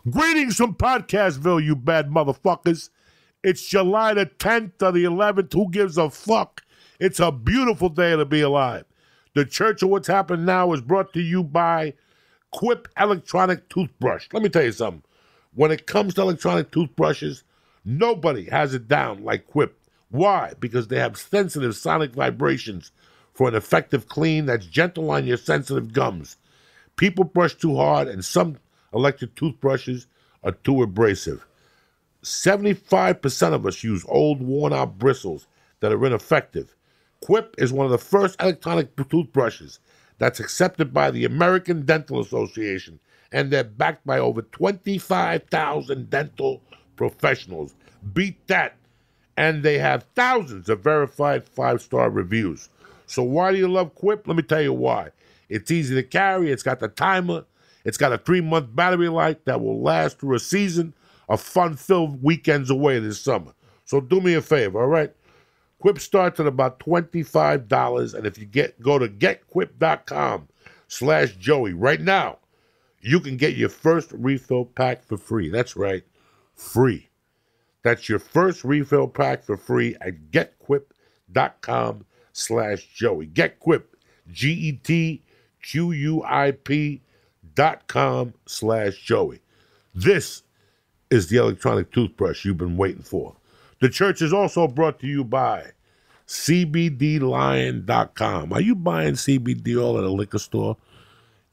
Greetings from Podcastville, you bad motherfuckers. It's July the 10th or the 11th. Who gives a fuck? It's a beautiful day to be alive. The Church of What's Happening Now is brought to you by Quip electronic toothbrush. Let me tell you something. When it comes to electronic toothbrushes, nobody has it down like Quip. Why? Because they have sensitive sonic vibrations for an effective clean that's gentle on your sensitive gums. People brush too hard, and some electric toothbrushes are too abrasive. 75% of us use old, worn-out bristles that are ineffective. Quip is one of the first electronic toothbrushes that's accepted by the American Dental Association, and they're backed by over 25,000 dental professionals. Beat that. And they have thousands of verified 5-star reviews. So why do you love Quip? Let me tell you why. It's easy to carry. It's got the timer. It's got a 3-month battery life that will last through a season of fun-filled weekends away this summer. So do me a favor, all right? Quip starts at about $25, and if you go to getquip.com/Joey right now, you can get your first refill pack for free. That's right, free. That's your first refill pack for free at getquip.com/Joey. Get Quip, GetQuip.com/Joey. This is the electronic toothbrush you've been waiting for. The Church is also brought to you by CBDLion.com. Are you buying CBD all at a liquor store?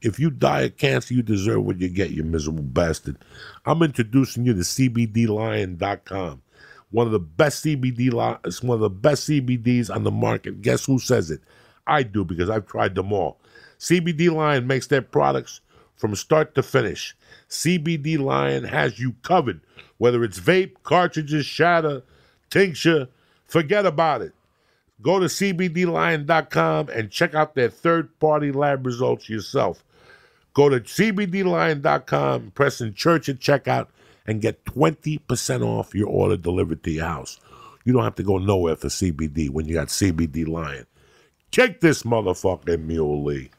If you die of cancer, you deserve what you get, you miserable bastard. I'm introducing you to CBDLion.com. One of the best CBDs on the market. Guess who says it? I do, because I've tried them all. CBD Lion makes their products from start to finish. CBD Lion has you covered, whether it's vape, cartridges, shatter, tincture, forget about it. Go to CBDLion.com and check out their third-party lab results yourself. Go to CBDLion.com, press in Church at checkout, and get 20% off your order delivered to your house. You don't have to go nowhere for CBD when you got CBD Lion. Kick this motherfucking muley.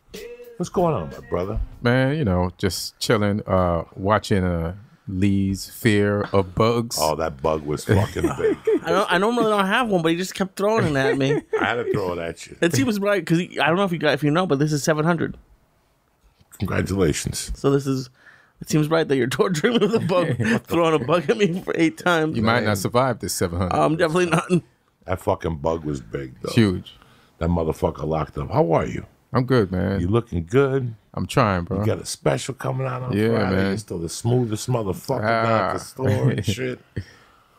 What's going on, my brother? Man, you know, just chilling, watching Lee's Fear of Bugs. Oh, that bug was fucking big. I normally don't have one, but he just kept throwing it at me. I had to throw it at you. It seems right, because I don't know if you know, but this is 700. Congratulations. So it seems right that you're torturing me with a bug, throwing a bug at me for 8 times. You might not survive this 700. I'm definitely not. That fucking bug was big, though. Huge. That motherfucker locked up. How are you? I'm good, man. You looking good? I'm trying, bro. You got a special coming out on Friday. Man. You're still the smoothest motherfucker down at the store and shit.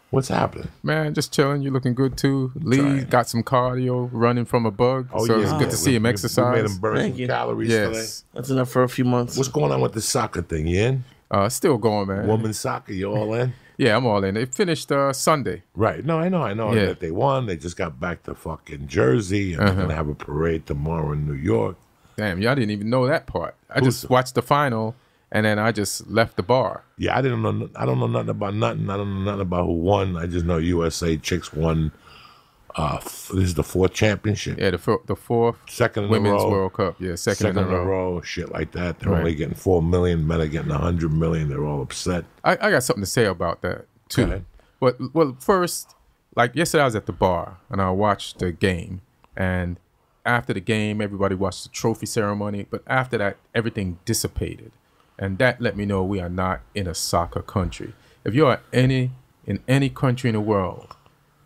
What's happening? Man, just chilling. You looking good, too. Lee got some cardio running from a bug. So it's good to see him exercise. We made him burn some calories today. That's enough for a few months. What's going on with the soccer thing? You in? Still going, man. Women's soccer, you all in? Yeah, I'm all in. It finished Sunday. Right. No, I know that they won. They just got back to fucking Jersey, and they're going to have a parade tomorrow in New York. Damn, y'all didn't even know that part. I just watched the final, and then I just left the bar. Yeah, I don't know nothing about nothing. I don't know nothing about who won. I just know USA chicks won. This is the 4th championship. Yeah, the 4th second in Women's a row. World Cup. Yeah, second in a row. Shit like that. They're only getting 4 million. Men are getting 100 million. They're all upset. I got something to say about that too. Okay. Well, first, like yesterday, I was at the bar and I watched the game. And after the game, everybody watched the trophy ceremony. But after that, everything dissipated, and that let me know we are not in a soccer country. If you are in any country in the world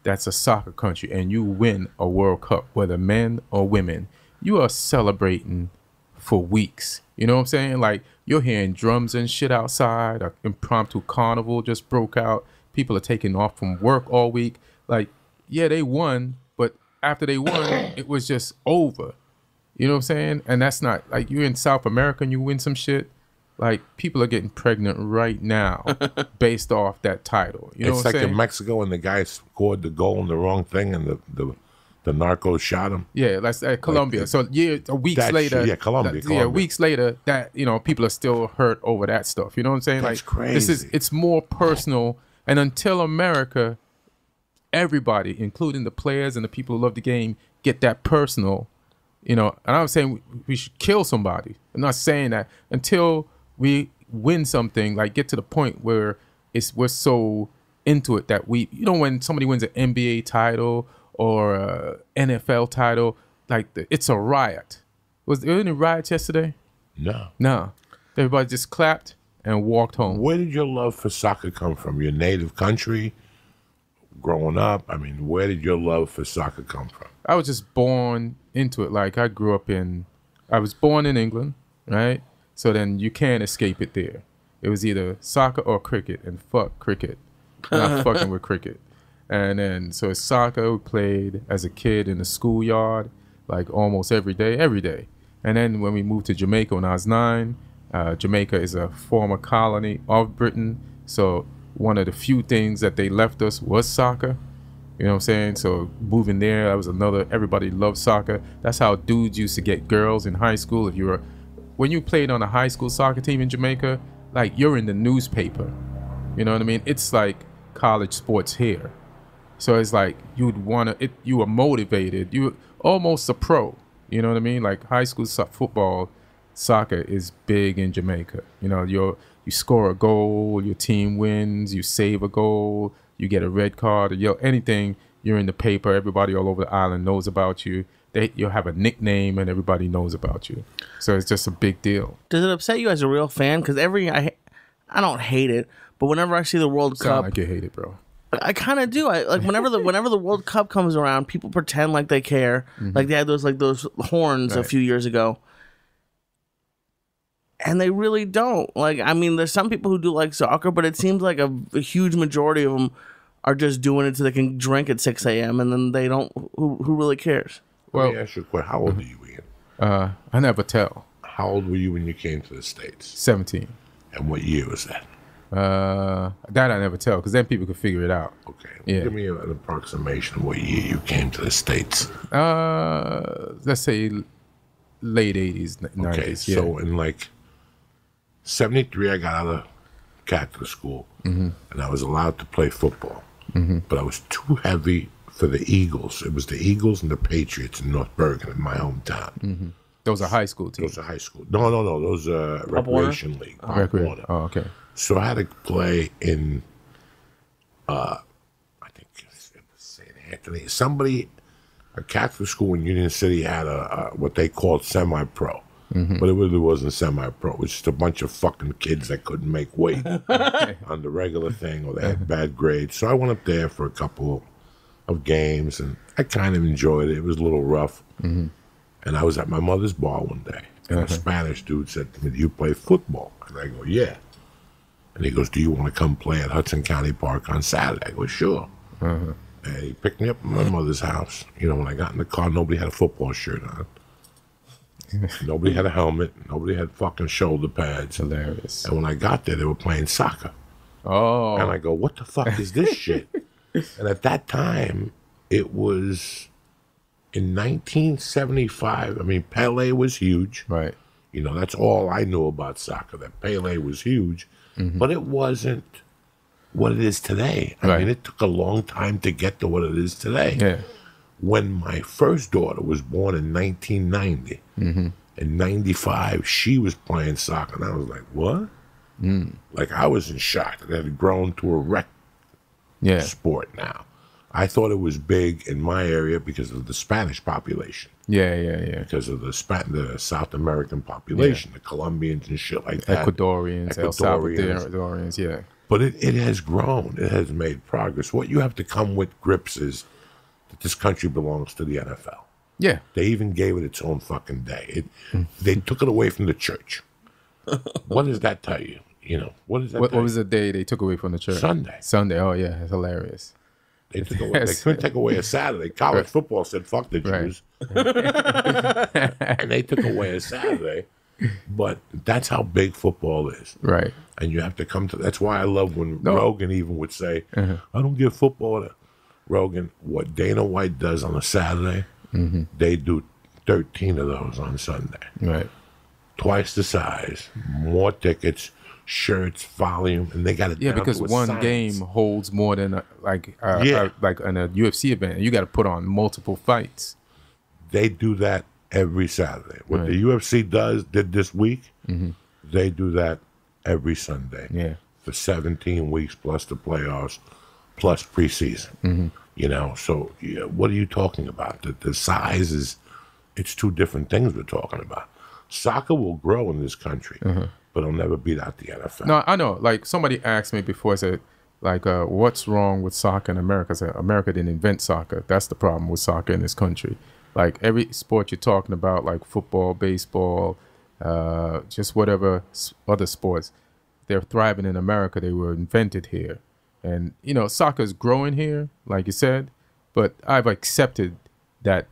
that's a soccer country and you win a World Cup, whether men or women, you are celebrating for weeks. You know what I'm saying? Like, you're hearing drums and shit outside. An impromptu carnival just broke out. People are taking off from work all week. Like, yeah, they won, but after they won, it was just over. You know what I'm saying? And that's not, like, you're in South America and you win some shit. Like, people are getting pregnant right now based off that title. You know what I'm saying? It's like in Mexico when the guy scored the goal in the wrong thing and the narcos shot him. Yeah, that's at Colombia. Like, so weeks later. Yeah, Colombia. Yeah, weeks later, that, you know, people are still hurt over that stuff. You know what I'm saying? That's like, crazy. It's more personal. And until America, everybody, including the players and the people who love the game, get that personal, you know. And I'm saying we should kill somebody. I'm not saying that until we win something, like get to the point where we're so into it that when somebody wins an NBA title or a NFL title, like it's a riot. Was there any riots yesterday? No. Everybody just clapped and walked home. Where did your love for soccer come from? Your native country? Growing up, I mean, where did your love for soccer come from? I was just born into it. Like I was born in England, right? So then you can't escape it there. It was either soccer or cricket, and fuck cricket. I'm not fucking with cricket. And then, so it's soccer. We played as a kid in the schoolyard, like almost every day. And then when we moved to Jamaica when I was 9, Jamaica is a former colony of Britain. So one of the few things that they left us was soccer. You know what I'm saying? So moving there, that was everybody loved soccer. That's how dudes used to get girls in high school. When you played on a high school soccer team in Jamaica, like you're in the newspaper. You know what I mean? It's like college sports here. So it's like you were motivated. You were almost a pro. You know what I mean? Like high school football, soccer is big in Jamaica. You know, you score a goal, your team wins, you save a goal, you get a red card, or anything, you're in the paper, everybody all over the island knows about you. You'll have a nickname and everybody knows about you. So it's just a big deal. Does it upset you as a real fan? Because I don't hate it, but whenever I see the World Cup, like you hate it, bro. I kind of do. Whenever the World Cup comes around, people pretend like they care. Mm-hmm. Like they had those horns a few years ago. And they really don't. Like, I mean, there's some people who do like soccer, but it seems like a huge majority of them are just doing it so they can drink at 6 a.m. and then they don't. Who really cares? Well, let me ask you a question. How old are you, Ian? I never tell. How old were you when you came to the States? 17. And what year was that? That I never tell, because then people could figure it out. Okay. Yeah. Give me an approximation of what year you came to the States. Let's say late 80s, 90s. Okay, so in like 73, I got out of Catholic school, and I was allowed to play football. But I was too heavy for the Eagles. It was the Eagles and the Patriots in North Bergen, in my hometown. Those are high school teams? Those are high school. No. Those are Recreation League. Recreation. Oh, okay. So I had to play in, I think it was St. Anthony. A Catholic school in Union City had a what they called semi-pro. But it really wasn't semi-pro. It was just a bunch of fucking kids that couldn't make weight on the regular thing, or they had bad grades. So I went up there for a couple of games, and I kind of enjoyed it. It was a little rough. And I was at my mother's bar one day, and a Spanish dude said to me, "Do you play football?" And I go, "Yeah." And he goes, "Do you want to come play at Hudson County Park on Saturday?" I go, "Sure." And he picked me up at my mother's house. You know, when I got in the car, nobody had a football shirt on. Nobody had a helmet. Nobody had fucking shoulder pads. Hilarious. And when I got there, they were playing soccer. Oh. And I go, "What the fuck is this shit?" And at that time, it was in 1975. I mean, Pele was huge. Right. You know, that's all I knew about soccer, that Pele was huge. But it wasn't what it is today. I mean, it took a long time to get to what it is today. Yeah. When my first daughter was born in 1990, in 95, she was playing soccer. And I was like, what? Like, I was in shock. It had grown to a rec sport now. I thought it was big in my area because of the Spanish population. Yeah. Because of the South American population, the Colombians and shit like that. Ecuadorians, El Salvadorians, yeah. But it has grown. It has made progress. What you have to come with grips is that this country belongs to the NFL. Yeah. They even gave it its own fucking day. They took it away from the church. What does that tell you? You know, what does that What was the day they took away from the church? Sunday. Oh, yeah. It's hilarious. They took away. They couldn't take away a Saturday. College football said, "Fuck the Jews," and they took away a Saturday. But that's how big football is, right? And you have to come to. That's why I love when Rogan even would say, "I don't give football to Rogan." What Dana White does on a Saturday, they do 13 of those on Sunday. Right. Twice the size, more tickets, shirts, volume, and they got it. Yeah, down because to a one science. game holds more than like in a UFC event. You got to put on multiple fights. They do that every Saturday. What the UFC did this week, they do that every Sunday. Yeah. For 17 weeks plus the playoffs, plus preseason. You know, so what are you talking about? The size is, it's two different things we're talking about. Soccer will grow in this country, but it'll never beat out the NFL. No, I know. Like somebody asked me before, I said, like, what's wrong with soccer in America? I said, America didn't invent soccer. That's the problem with soccer in this country. Like every sport you're talking about, like football, baseball, just whatever other sports, they're thriving in America. They were invented here. And, you know, soccer's growing here, like you said, but I've accepted that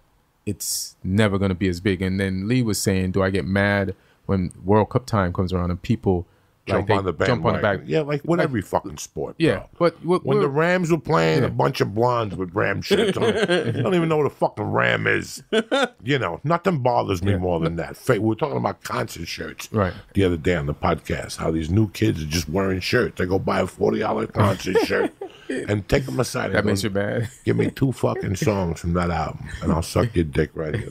it's never going to be as big. And then Lee was saying, do I get mad when World Cup time comes around and people Jump on the back. Yeah, like with every fucking sport. Yeah, bro. but when the Rams were playing, a bunch of blondes with Ram shirts on, you don't even know what a fucking Ram is. You know, nothing bothers me more than that. We were talking about concert shirts the other day on the podcast. How these new kids are just wearing shirts. They go buy a $40 concert shirt and take them aside. And that makes you mad. Give me 2 fucking songs from that album, and I'll suck your dick right here.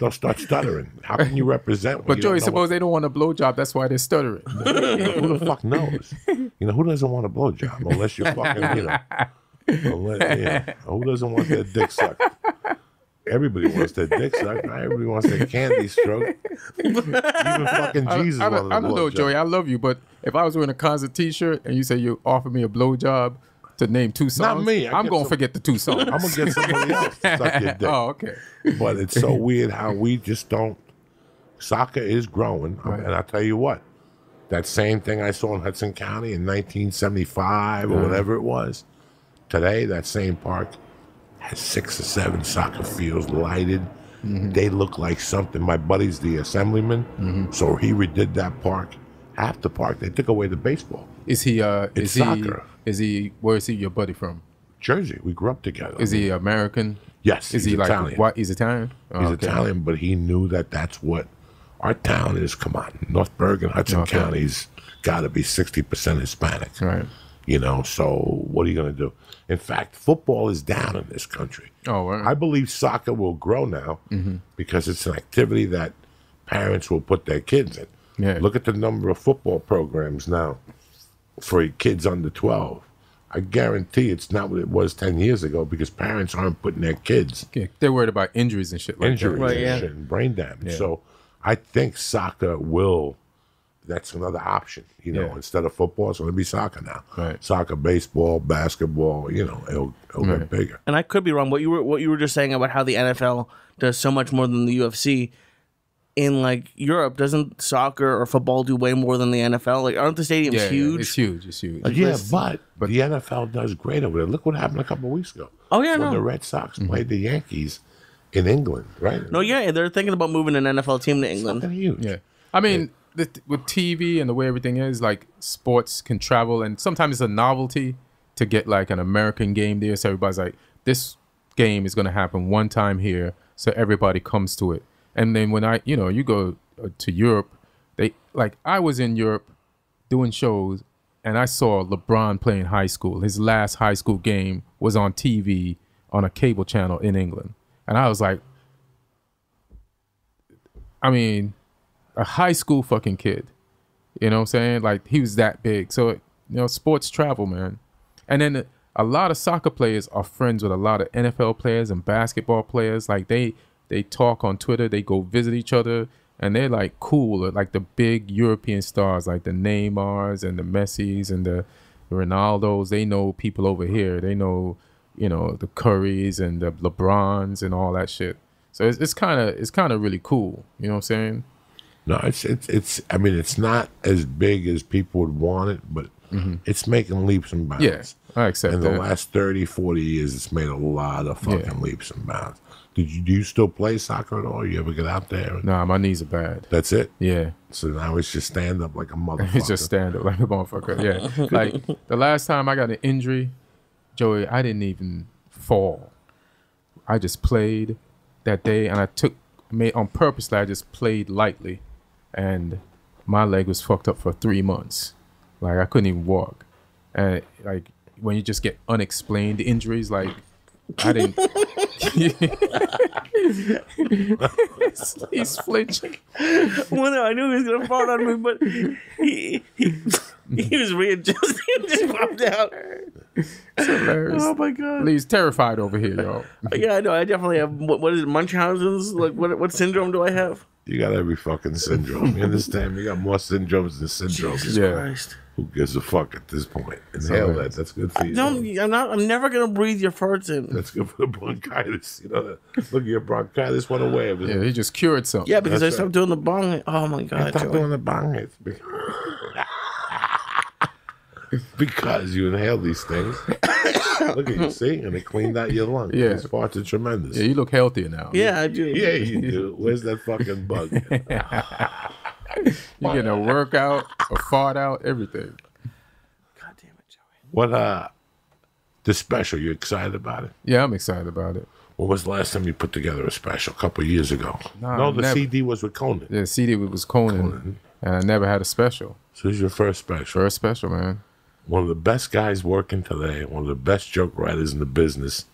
They'll start stuttering. How can you represent? But Joey, suppose they don't want a blowjob. That's why they're stuttering. Who the fuck knows? You know, who doesn't want a blowjob unless you're fucking, who doesn't want their dick sucked? Everybody wants their dick sucked. Everybody wants their candy stroked. Even fucking Jesus wanted a blowjob. I don't know, Joey. I love you, but if I was wearing a concert T-shirt and you say you offer me a blowjob to name 2 songs, not me. I'm gonna forget the 2 songs. I'm gonna get somebody else to suck your dick. Oh, okay. But it's so weird how we just don't. Soccer is growing, and I'll tell you what. That same thing I saw in Hudson County in 1975 or whatever it was. Today, that same park has 6 or 7 soccer fields lighted. They look like something. My buddy's the assemblyman, so he redid that park. Half the park, they took away the baseball. Is he? It's soccer. Is he? Where is he? Your buddy from? Jersey. We grew up together. Is he American? Yes. Is he Italian. like what? He's Italian. Oh, he's Italian, but he knew that that's what. Our town is, come on, North Bergen, Hudson County's got to be 60% Hispanic. Right. You know, so what are you going to do? In fact, football is down in this country. Oh, right. I believe soccer will grow now because it's an activity that parents will put their kids in. Yeah. Look at the number of football programs now for kids under 12. I guarantee it's not what it was 10 years ago because parents aren't putting their kids. Yeah, they're worried about injuries and shit like that. Injuries and shit and brain damage. So I think soccer will, that's another option. You know, instead of football, it's going to be soccer now. Right. Soccer, baseball, basketball, you know, it'll get bigger. And I could be wrong. What you were just saying about how the NFL does so much more than the UFC. In like Europe, doesn't soccer or football do way more than the NFL? Like, aren't the stadiums huge? It's huge. It's huge. Like, but the NFL does great over there. Look what happened a couple of weeks ago. Oh yeah, when the Red Sox played the Yankees in England, right? No, they're thinking about moving an NFL team to England. Something huge. Yeah, I mean, with TV and the way everything is, like sports can travel, and sometimes it's a novelty to get like an American game there. So everybody's like, this game is going to happen one time here, so everybody comes to it. And then when you go to Europe, I was in Europe doing shows, and I saw LeBron playing high school. His last high school game was on TV on a cable channel in England. And I was like, I mean, a high school fucking kid. You know what I'm saying? Like, he was that big. So, sports travel, man. And then a lot of soccer players are friends with a lot of NFL players and basketball players. Like, they talk on Twitter, they go visit each other, and they're like cool, like the big European stars, like the Neymars and the Messis and the Ronaldos. They know people over here. They know, the Currys and the LeBrons and all that shit. So it's kind of really cool. You know what I'm saying? No, it's. I mean, it's not as big as people would want it, but it's making leaps and bounds. Yeah, I accept that. In the last 30, 40 years, it's made a lot of fucking leaps and bounds. Do you still play soccer at all? You ever get out there? Nah, my knees are bad. That's it? Yeah. So now it's just stand up like a motherfucker. It's just stand up like a motherfucker, yeah. Like, the last time I got an injury, Joey, I didn't even fall. I just played that day, and on purpose, I just played lightly, and my leg was fucked up for 3 months. Like, I couldn't even walk. And, like, when you just get unexplained injuries, like, I didn't... He's flinching. Well, I knew he was gonna fart on me, but he was readjusting and just popped out. It's hilarious. Oh my god. Lee's terrified over here, yo. Yeah, I know. I definitely have. What is it? Munchausen's? Like, what syndrome do I have? You got every fucking syndrome. You understand? You got more syndromes than syndromes. Jesus Yeah. Christ. Who gives a fuck at this point? Inhale that. That's good for you. No, I'm not. I'm never gonna breathe your farts in. That's good for the bronchitis. You know, look, your bronchitis went away. Yeah, he just cured something. Yeah, because I That's stopped doing the bong. Oh my god. Stop Joey. doing the bong hits. Because you inhale these things. Look at you, see? And it cleaned out your lungs. Yeah. These farts are tremendous. Yeah, you look healthier now. Yeah, I do. Yeah, you do. Where's that fucking bug? You're getting a workout, a fart out, everything. God damn it, Joey. What, the special, you excited about it? Yeah, I'm excited about it. When was the last time you put together a special? A couple of years ago. No, the never. CD was with Conan. Yeah, CD was Conan, and I never had a special. So this is your first special. First special, man. One of the best guys working today, one of the best joke writers in the business,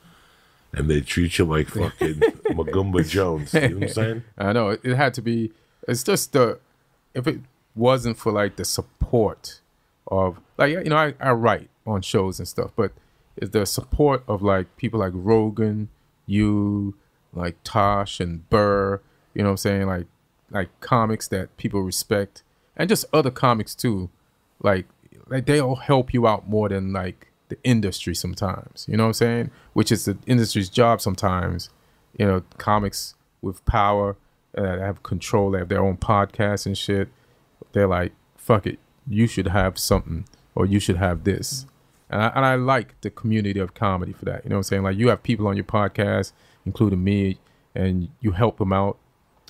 and they treat you like fucking Magumba Jones. You know what I'm saying? I know it had to be. It's just if it wasn't for like the support of like I write on shows and stuff, but it's the support of like people like Rogan, you, like Tosh and Burr. You know what I'm saying? Like comics that people respect, and just other comics too. Like they'll help you out more than like the industry sometimes. You know what I'm saying? Which is the industry's job sometimes. You know, comics with power, have control, they have their own podcasts and shit. They're like, fuck it, you should have something, or you should have this. And I like the community of comedy for that. You know what I'm saying? Like, you have people on your podcast, including me, and you help them out,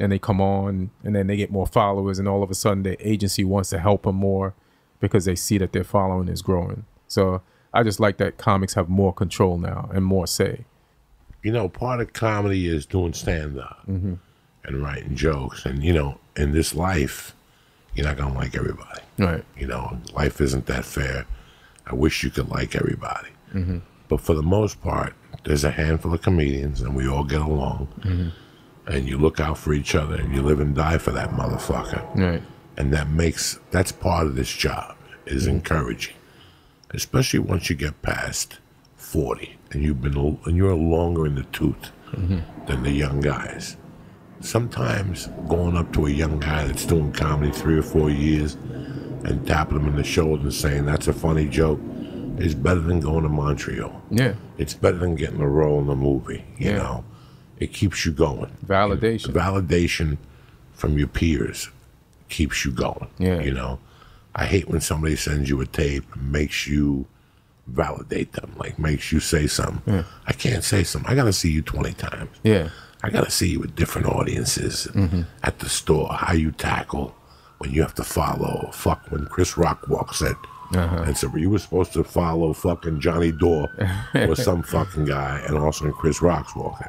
and they come on, and then they get more followers, and all of a sudden their agency wants to help them more because they see that their following is growing. So I just like that comics have more control now and more say. You know, part of comedy is doing stand-up and writing jokes. And, you know, in this life, you're not going to like everybody. Right. You know, life isn't that fair. I wish you could like everybody. But for the most part, there's a handful of comedians, and we all get along. And you look out for each other, and you live and die for that motherfucker. Right. And that's part of this job, is encouraging. Especially once you get past 40 and you're longer in the tooth than the young guys. Sometimes going up to a young guy that's doing comedy 3 or 4 years and tapping him in the shoulder and saying that's a funny joke is better than going to Montreal. Yeah. It's better than getting a role in a movie. You know, it keeps you going. Validation. Validation from your peers keeps you going. Yeah. You know, I hate when somebody sends you a tape and makes you validate them, like makes you say something. Yeah. I can't say something. I got to see you 20 times. Yeah. I got to see you with different audiences at the store, how you tackle when you have to follow. Fuck, when Chris Rock walks in. And so you were supposed to follow fucking Johnny Dorr or some fucking guy, and all of a sudden Chris Rock's walking.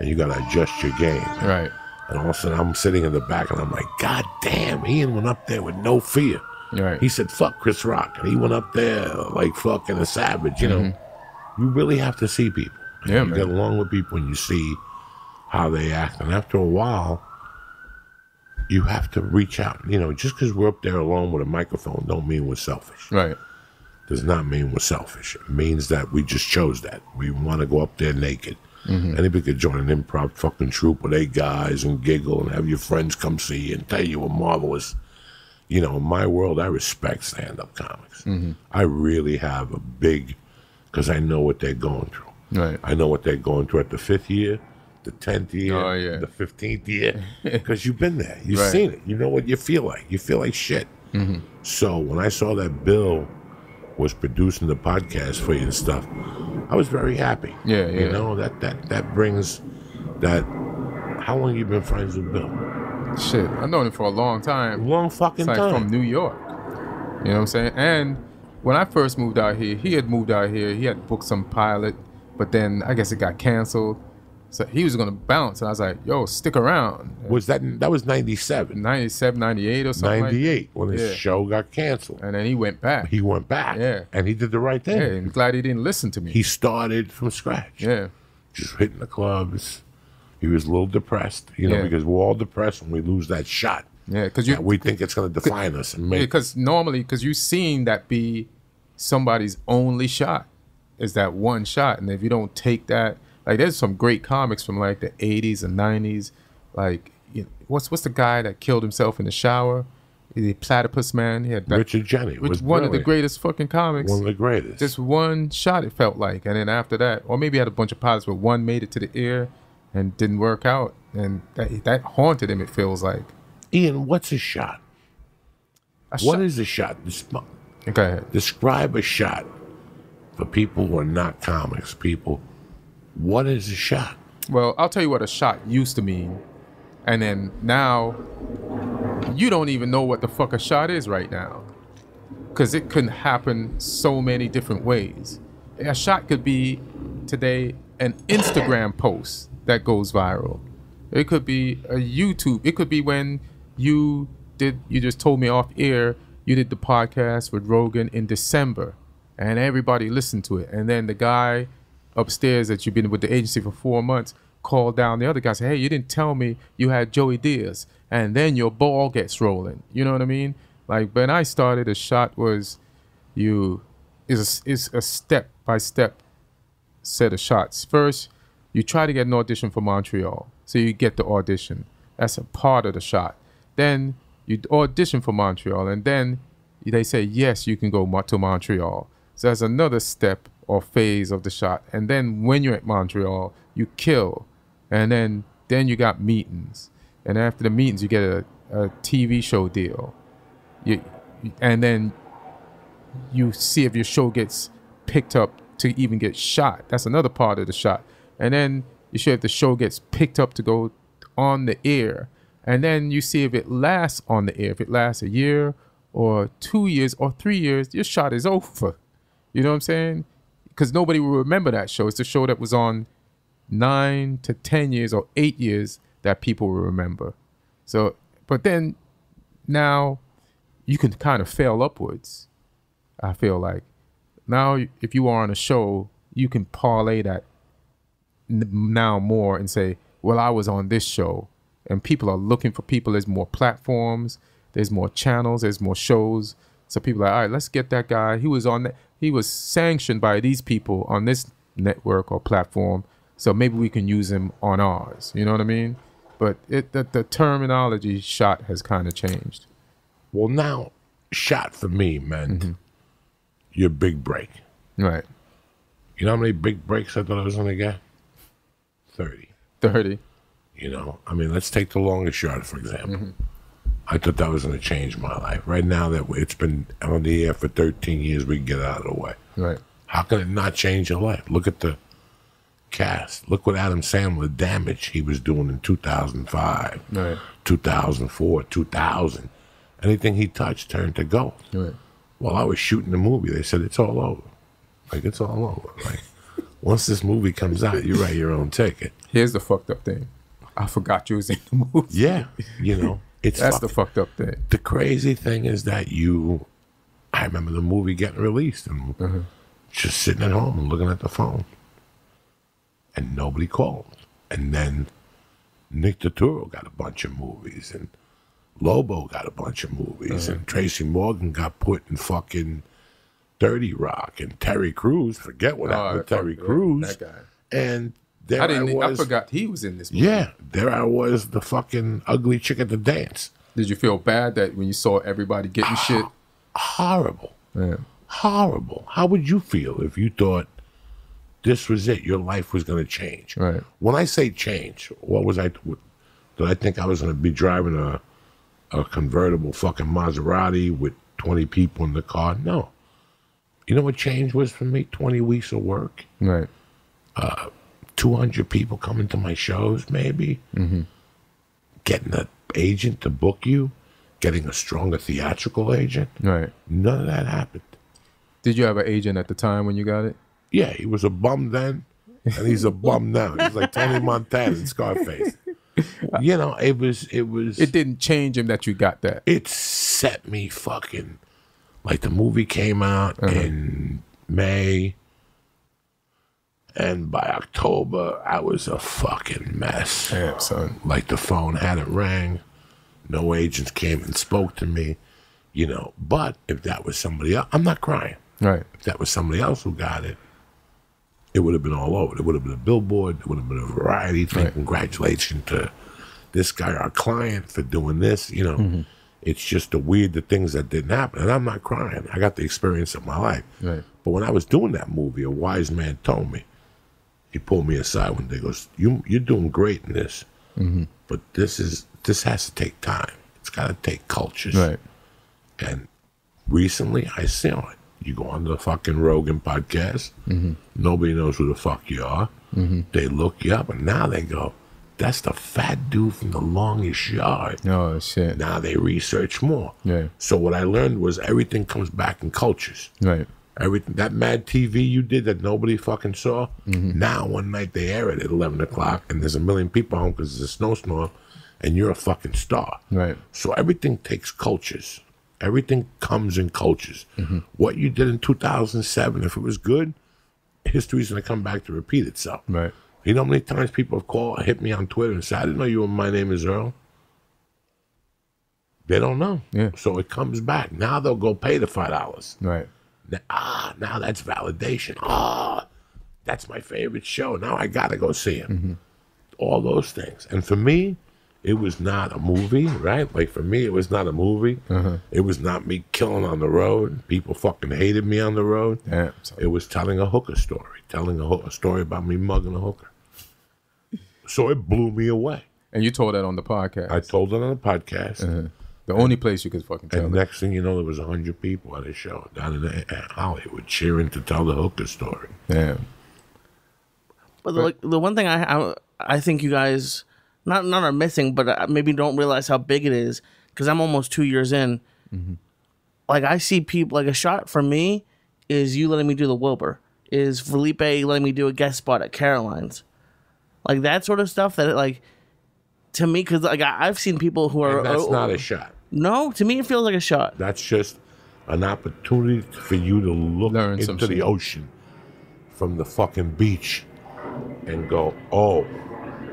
And you got to adjust your game. Right. And all of a sudden I'm sitting in the back and I'm like, God damn, Ian went up there with no fear. Right. He said, fuck Chris Rock. And he went up there like fucking a savage, you know. You really have to see people. Yeah, you man. get along with people and you see how they act. And after a while, you have to reach out. You know, just because we're up there alone with a microphone don't mean we're selfish. Right. Does not mean we're selfish. It means that we just chose that. We want to go up there naked. Anybody could join an improv fucking troupe with 8 guys and giggle and have your friends come see you and tell you we're marvelous. You know, in my world, I respect stand-up comics. I really have a big, because I know what they're going through. Right. I know what they're going through at the 5th year, the 10th year, the 15th year, because you've been there. You've seen it. You know what you feel like. You feel like shit. So when I saw that Bill was producing the podcast for you and stuff, I was very happy. Yeah. You know, that brings that. How long you been friends with Bill? Shit, I've known him for a long time. Long fucking It's like time. from New York. You know what I'm saying? And when I first moved out here, he had moved out here. He had booked some pilot, but then I guess it got canceled. So he was going to bounce. And I was like, yo, stick around. Was that was 97? 97, 98 or something 98 when his Yeah. show got canceled. And then he went back. He went back. Yeah. And he did the right thing. Yeah, I'm glad he didn't listen to me. He started from scratch. Yeah. just hitting the clubs. He was a little depressed, you know, because we're all depressed when we lose that shot. Yeah, because we think it's going to define us and make. Because normally, because you've seen that be somebody's only shot, is that one shot, and if you don't take that, like there's some great comics from like the 80s and 90s, like you know, what's the guy that killed himself in the shower? The Platypus Man. He had that, Richard Jenny was one of the greatest fucking comics. One of the greatest. Just one shot, it felt like, and then after that, or maybe he had a bunch of pilots, but one made it to the ear and didn't work out, and that haunted him. It feels like. Ian, what's a shot? What is a shot? Go ahead. Describe a shot for people who are not comics people. What is a shot? Well, I'll tell you what a shot used to mean, and then now you don't even know what the fuck a shot is right now, because it can happen so many different ways. A shot could be today an Instagram post that goes viral. It could be a YouTube. It could be when you just told me off air, you did the podcast with Rogan in December and everybody listened to it. And then the guy upstairs that you've been with the agency for 4 months called down the other guy, said, hey, you didn't tell me you had Joey Diaz. And then your ball gets rolling. You know what I mean? Like when I started, a shot was is a step-by-step set of shots. First, you try to get an audition for Montreal. So you get the audition. That's a part of the shot. Then you audition for Montreal, and then they say, yes, you can go to Montreal. So that's another step or phase of the shot. And then when you're at Montreal, you kill. And then you got meetings. And after the meetings, you get a TV show deal. And then you see if your show gets picked up to even get shot. That's another part of the shot. And then you see if the show gets picked up to go on the air. And then you see if it lasts on the air. If it lasts a year or 2 years or 3 years, your shot is over. You know what I'm saying? Because nobody will remember that show. It's a show that was on 9 to 10 years or 8 years that people will remember. So, but then now you can kind of fail upwards. I feel like now if you are on a show, you can parlay that now more and say, well, I was on this show. And people are looking for people. There's more platforms. There's more channels. There's more shows. So people are like, all right, let's get that guy. He was on that. He was sanctioned by these people on this network or platform. So maybe we can use him on ours. You know what I mean? But the terminology shot has kind of changed. Well, now shot for me meant your big break. Right. You know how many big breaks I thought I was going to get? 30. 30. You know, I mean, let's take the longest shot, for example. I thought that was going to change my life. Right now that it's been on the air for 13 years, we can get out of the way. Right. How can it not change your life? Look at the cast. Look what Adam Sandler, the damage he was doing in 2005, right. 2004, 2000. Anything he touched turned to gold. Right. While I was shooting the movie, they said, it's all over. Like, it's all over. Like, once this movie comes out, you write your own ticket. Here's the fucked up thing. I forgot you was in the movie. Yeah, you know, that's the fucked up thing. The crazy thing is that I remember the movie getting released and just sitting at home and looking at the phone, and nobody called. And then Nick Turturro got a bunch of movies, and Lobo got a bunch of movies, and Tracy Morgan got put in fucking 30 Rock, and Terry Crews. Forget what happened with Terry Crews. That guy. And there I forgot he was in this movie. Yeah, there I was, the fucking ugly chick at the dance. Did you feel bad that when you saw everybody getting shit? Horrible. Yeah. Horrible. How would you feel if you thought this was it? Your life was going to change. Right. When I say change, what was I? Did I think I was going to be driving a convertible fucking Maserati with 20 people in the car? No. You know what change was for me? 20 weeks of work. Right. 200 people coming to my shows, maybe. Getting an agent to book you. Getting a stronger theatrical agent. Right. None of that happened. Did you have an agent at the time when you got it? Yeah, he was a bum then, and he's a bum now. He's like Tony Montana in Scarface. You know, it was. It didn't change him that you got that. It set me fucking. Like the movie came out in May, And by October, I was a fucking mess. Damn, son. Like the phone hadn't rang. No agents came and spoke to me, you know. But if that was somebody else, I'm not crying. Right. If that was somebody else who got it, it would have been all over. It would have been a billboard. It would have been a variety thing. Right. Congratulations to this guy, our client, for doing this. You know, it's just the things that didn't happen. And I'm not crying. I got the experience of my life. Right. But when I was doing that movie, a wise man told me, he pulled me aside one day, goes, you're doing great in this, but this has to take time. It's got to take cultures. Right. And recently, I saw it. You go on the fucking Rogan podcast. Nobody knows who the fuck you are. They look you up, and now they go, that's the fat dude from the longest yard. Oh, shit. Now they research more. Yeah. So what I learned was everything comes back in cultures. Right. Everything, that Mad TV you did that nobody fucking saw, now one night they air it at 11 o'clock, and there's a million people home because it's a snowstorm, and you're a fucking star. Right. So everything takes cultures. Everything comes in cultures. What you did in 2007, if it was good, history's going to come back to repeat itself. Right. You know how many times people have called, hit me on Twitter and said, I didn't know you were My Name is Earl. They don't know. Yeah. So it comes back. Now they'll go pay the $5. Right. Now that's validation. That's my favorite show. Now I got to go see him. All those things. And for me, it was not a movie, right? Like for me, it was not a movie. It was not me killing on the road. People fucking hated me on the road. Damn, It was telling a hooker story, telling a story about me mugging a hooker. So it blew me away. And you told that on the podcast. I told it on the podcast. The only place you could fucking tell And it. next thing you know, there was 100 people at a show down in Hollywood cheering to tell the hooker story. Damn. But the one thing I think you guys not are missing, but maybe don't realize how big it is, because I'm almost 2 years in. Like I see people, like a shot for me is you letting me do the Wilbur, is Felipe letting me do a guest spot at Caroline's, like that sort of stuff. That like to me, because like I've seen people who are And that's not a shot. No, to me it feels like a shot. That's just an opportunity for you to look Learn some into the shit. ocean from the fucking beach and go, oh,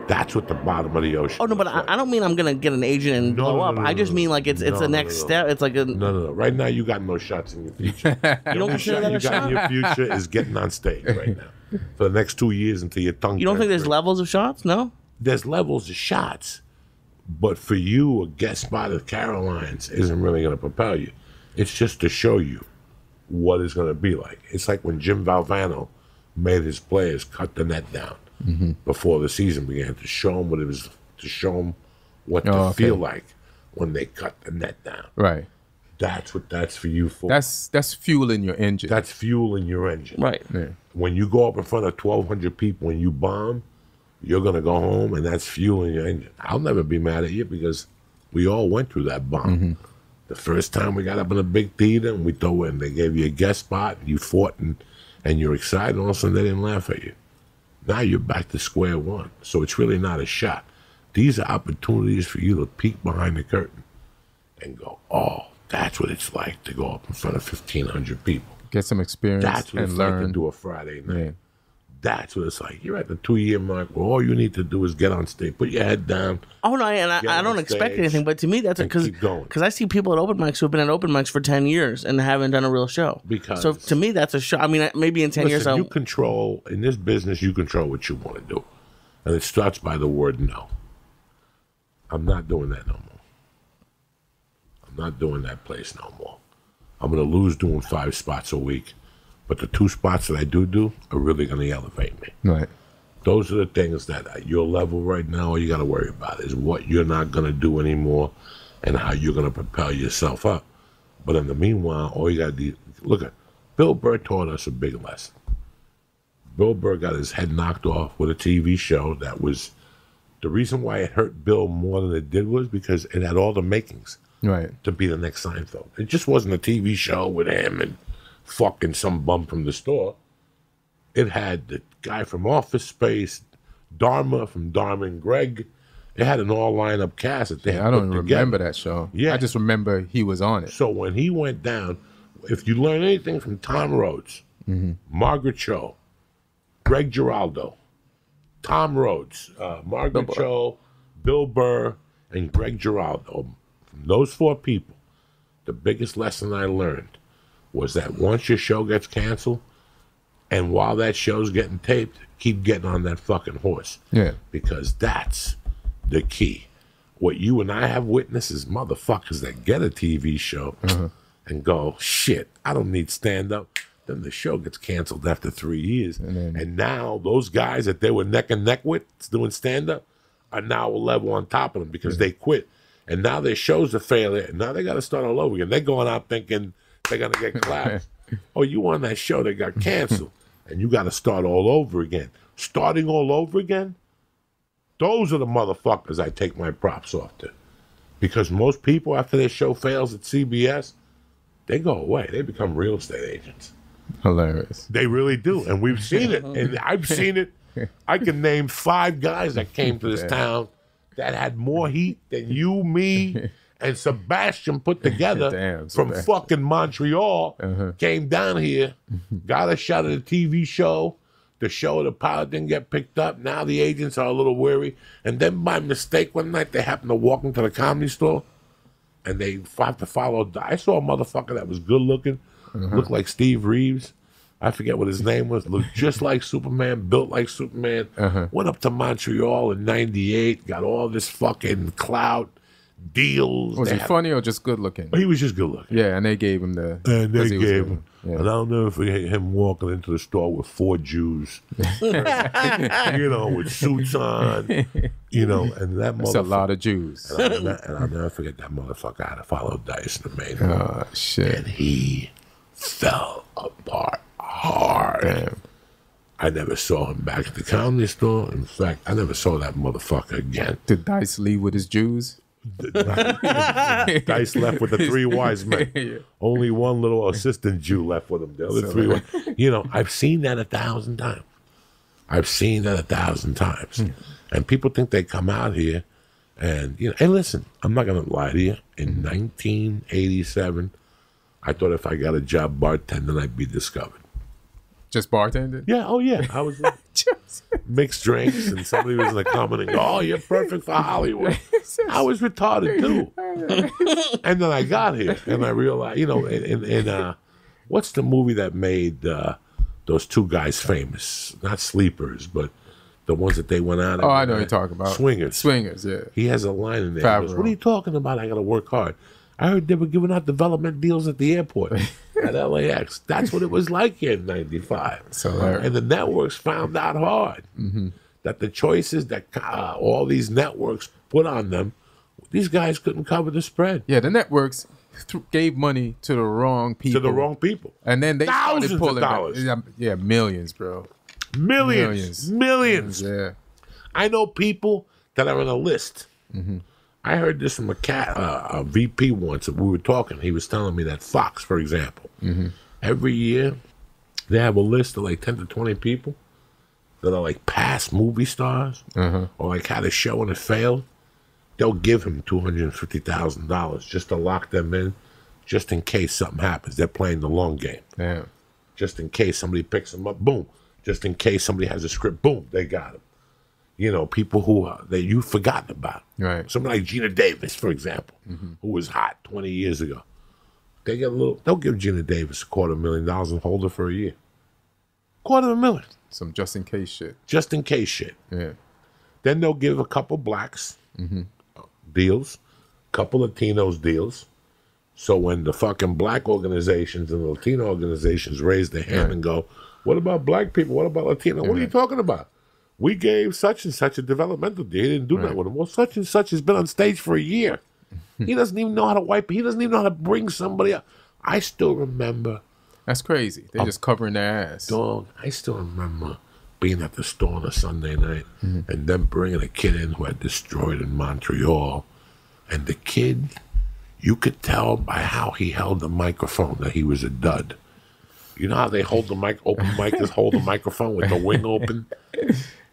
that's what the bottom of the ocean Oh no, but looks like. I don't mean I'm gonna get an agent and No, blow no, up. no, I just no, mean no. like it's No, the no, next no, no. step. It's like a No. Right now, you got no shots in your future. you don't consider that a You got shot. in your future is getting on stage right now for the next 2 years until your tongue. You don't think turns there's green. levels of shots? No. There's levels of shots, but for you, a guest spot at Caroline's isn't really going to propel you. It's just to show you what it's going to be like. It's like when Jim Valvano made his players cut the net down before the season began to show them what it was, to show them what to feel like when they cut the net down. Right. That's what that's for you for. That's fueling your engine. That's fuel in your engine. Right. Yeah. When you go up in front of 1,200 people and you bomb, you're going to go home, and that's fueling your engine. I'll never be mad at you because we all went through that bomb. The first time we got up in a big theater and we throw in, they gave you a guest spot, and you fought, and you're excited, all of a sudden they didn't laugh at you. Now you're back to square one. So it's really not a shot. These are opportunities for you to peek behind the curtain and go, oh, that's what it's like to go up in front of 1,500 people. Get some experience That's what and it's like learn. to do a Friday night. Yeah. That's what it's like. You're at the 2-year mark where all you need to do is get on stage, put your head down. Oh no, and Get I on don't expect stage anything. But to me, that's and keep going. because I see people at open mics who've been at open mics for 10 years and haven't done a real show. Because- so to me, that's a shot. I mean, maybe in 10 years, Listen, you control, in this business, you control what you want to do. And it starts by the word no. I'm not doing that no more. I'm not doing that place no more. I'm going to lose doing 5 spots a week. But the 2 spots that I do are really going to elevate me. Right. Those are the things that at your level right now, all you got to worry about is what you're not going to do anymore and how you're going to propel yourself up. But in the meanwhile, all you got to do, look at, Bill Burr taught us a big lesson. Bill Burr got his head knocked off with a TV show that was, the reason why it hurt Bill more than it did was because it had all the makings Right. to be the next Seinfeld. It just wasn't a TV show with him and fucking some bum from the store. It had the guy from Office Space, Dharma from Dharma and Greg. It had an all lineup cast that they had I don't put remember together. that show. Yeah. I just remember he was on it. So when he went down, if you learn anything from Tom Rhodes, Margaret Cho, Greg Giraldo, Tom Rhodes, Margaret Cho, Bill Burr, and Greg Giraldo. From those 4 people, the biggest lesson I learned was that once your show gets canceled, and while that show's getting taped, keep getting on that fucking horse. Yeah. Because that's the key. What you and I have witnessed is motherfuckers that get a TV show and go, shit, I don't need stand-up. Then the show gets canceled after 3 years. And now those guys that they were neck and neck with doing stand-up are now a level on top of them because they quit. And now their show's a failure. And now they got to start all over again. They're going out thinking they're going to get clapped. Oh, you on that show that got canceled. And you got to start all over again. Starting all over again? Those are the motherfuckers I take my props off to. Because most people, after their show fails at CBS, they go away. They become real estate agents. Hilarious. They really do. And we've seen it. And I've seen it. I can name 5 guys that came to this town that had more heat than you, me, and Sebastian put together from fucking Montreal. Came down here, got a shot at a TV show. The show of the pilot didn't get picked up. Now the agents are a little weary. And then by mistake one night, they happened to walk into the Comedy Store and they have to follow. I saw a motherfucker that was good looking, looked like Steve Reeves. I forget what his name was. Looked just like Superman, built like Superman. Went up to Montreal in '98, got all this fucking clout, deals. Was he funny or just good looking? He was just good looking. Yeah, and they gave him the. And they gave him. Yeah. And I'll never forget him walking into the store with 4 Jews, you know, with suits on, you know, and that motherfucker. That's a lot of Jews. And I'll never forget that motherfucker. I had to follow Diaz in the main room. Oh, shit. And he fell apart hard. Damn. I never saw him back at the Comedy Store. In fact, I never saw that motherfucker again. Did Dice leave with his Jews? Dice left with the 3 wise men. Yeah. Only one little assistant Jew left with him. The other 3 you know, I've seen that 1,000 times. I've seen that 1,000 times. And people think they come out here and, you know, hey, listen, I'm not going to lie to you. In 1987, I thought if I got a job bartending, I'd be discovered. Just bartending? Yeah, oh yeah. I was mixed drinks and somebody was like coming and go, oh, you're perfect for Hollywood. I was retarded too. And then I got here and I realized, you know, in what's the movie that made those 2 guys famous? Not Sleepers, but the ones that they went out. Oh, I know what you're talking about. Swingers. Swingers, yeah. He has a line in there. He goes, what are you talking about? I got to work hard. I heard they were giving out development deals at the airport at LAX. That's what it was like here in '95. And the networks found out hard that the choices that all these networks put on them, these guys couldn't cover the spread. Yeah, the networks gave money to the wrong people. To the wrong people. And then they thousands started pulling of dollars. Yeah, millions, bro. Millions. Yeah. I know people that are on a list. I heard this from a VP once. We were talking. He was telling me that Fox, for example, every year they have a list of like 10 to 20 people that are like past movie stars or like had a show and it failed. They'll give him $250,000 just to lock them in, just in case something happens. They're playing the long game. Yeah. Just in case somebody picks them up, boom. Just in case somebody has a script, boom, they got him. You know, people who that you've forgotten about. Right. Somebody like Gina Davis, for example, who was hot 20 years ago. They get a little. They'll give Gina Davis $250,000 and hold her for a year. $250,000. Some just in case shit. Just in case shit. Yeah. Then they'll give a couple blacks deals, couple Latinos deals. So when the fucking black organizations and the Latino organizations raise their hand and go, "What about black people? What about Latino? What are you talking about? We gave such and such a developmental deal. He didn't do that with him. Well, such and such has been on stage for a year. He doesn't even know how to wipe. He doesn't even know how to bring somebody up." I still remember. That's crazy. They're just covering their ass. Dog, I still remember being at the store on a Sunday night and then bringing a kid in who had destroyed in Montreal. And the kid, you could tell by how he held the microphone that he was a dud. You know how they hold the mic, open micers hold the microphone with the wing open?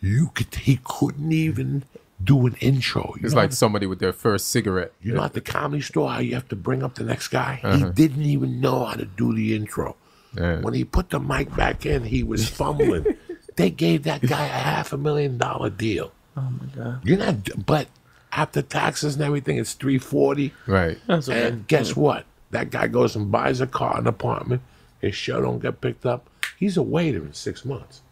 He couldn't even do an intro. It's like somebody with their first cigarette. You know at the Comedy Store how you have to bring up the next guy? He didn't even know how to do the intro. When he put the mic back in, he was fumbling. They gave that guy a $500,000 deal. Oh my God. You're not, but after taxes and everything, it's $340. Right. That's okay. And guess what? That guy goes and buys a car, an apartment. His show don't get picked up. He's a waiter in 6 months.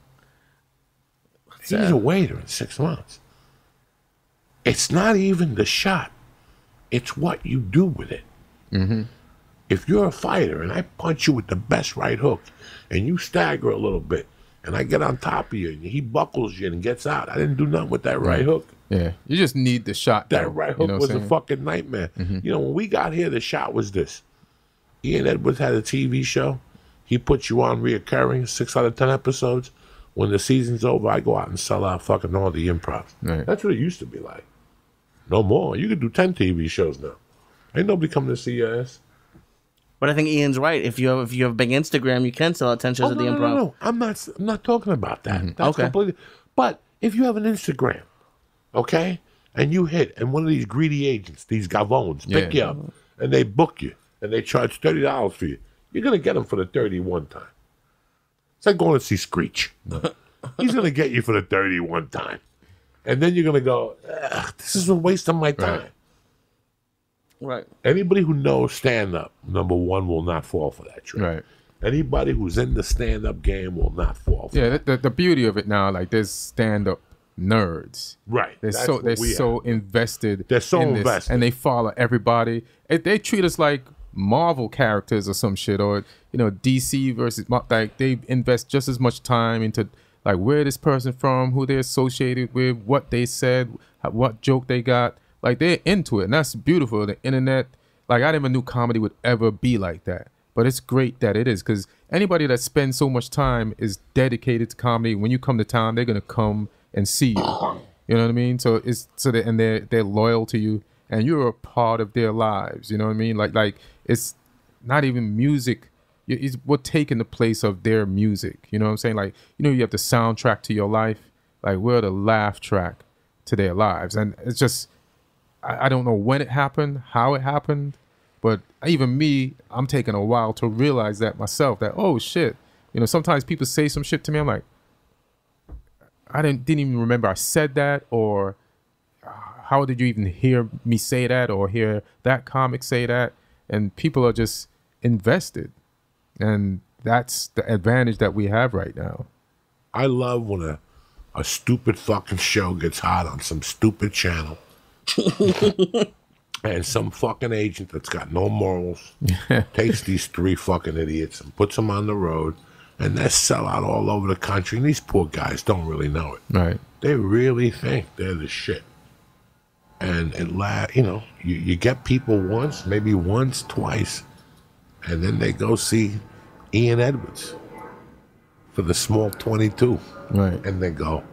He's a waiter in 6 months. It's not even the shot. It's what you do with it. Mm-hmm. If you're a fighter and I punch you with the best right hook and you stagger a little bit and I get on top of you and he buckles you and gets out, I didn't do nothing with that right hook. Yeah. You just need the shot. That though, right you hook know was what a I'm fucking nightmare. You know, when we got here, the shot was this. Ian Edwards had a TV show. He puts you on reoccurring, 6 out of 10 episodes. When the season's over, I go out and sell out fucking all the improv. Right. That's what it used to be like. No more. You could do 10 TV shows now. Ain't nobody coming to see your ass. But I think Ian's right. If you have a big Instagram, you can sell out 10 shows at the Improv. No. I'm not talking about that. That's Okay. completely. But if you have an Instagram, okay, and you hit, and one of these greedy agents, these gavones, pick you up, and they book you, and they charge $30 for you, you're gonna get them for the 30 one time. It's like going to see Screech. He's gonna get you for the 30 one time, and then you're gonna go, this is a waste of my time. Right. Anybody who knows stand-up, number one, will not fall for that trick. Right. Anybody who's in the stand-up game will not fall for that. Yeah, the beauty of it now, like there's stand-up nerds. Right. They're That's so what they're we so have. invested. They're so in this, invested. and they follow everybody. They treat us like Marvel characters or some shit, or DC versus like they invest just as much time into like where this person from, who they're associated with, what they said, what joke they got. Like they're into it, and that's beautiful. The internet, like I never knew comedy would ever be like that, but it's great that it is because anybody that spends so much time is dedicated to comedy. When you come to town, they're gonna come and see you. You know what I mean? So they're loyal to you, and you're a part of their lives. You know what I mean? Like it's not even music. We're taking the place of their music. You know what I'm saying? Like you have the soundtrack to your life. Like we're the laugh track to their lives, and it's just. I don't know when it happened, how it happened, but even me, I'm taking a while to realize that myself, that, oh, shit. Sometimes people say some shit to me. I'm like, I didn't even remember I said that, or how did you even hear me say that or hear that comic say that? And people are just invested. And that's the advantage that we have right now. I love when a stupid fucking show gets hot on some stupid channel. And some fucking agent that's got no morals takes these 3 fucking idiots and puts them on the road, and they sell out all over the country. And these poor guys don't really know it. Right. They really think they're the shit. And you get people once, maybe once, twice, and then they go see Ian Edwards for the small 22. Right. And they go,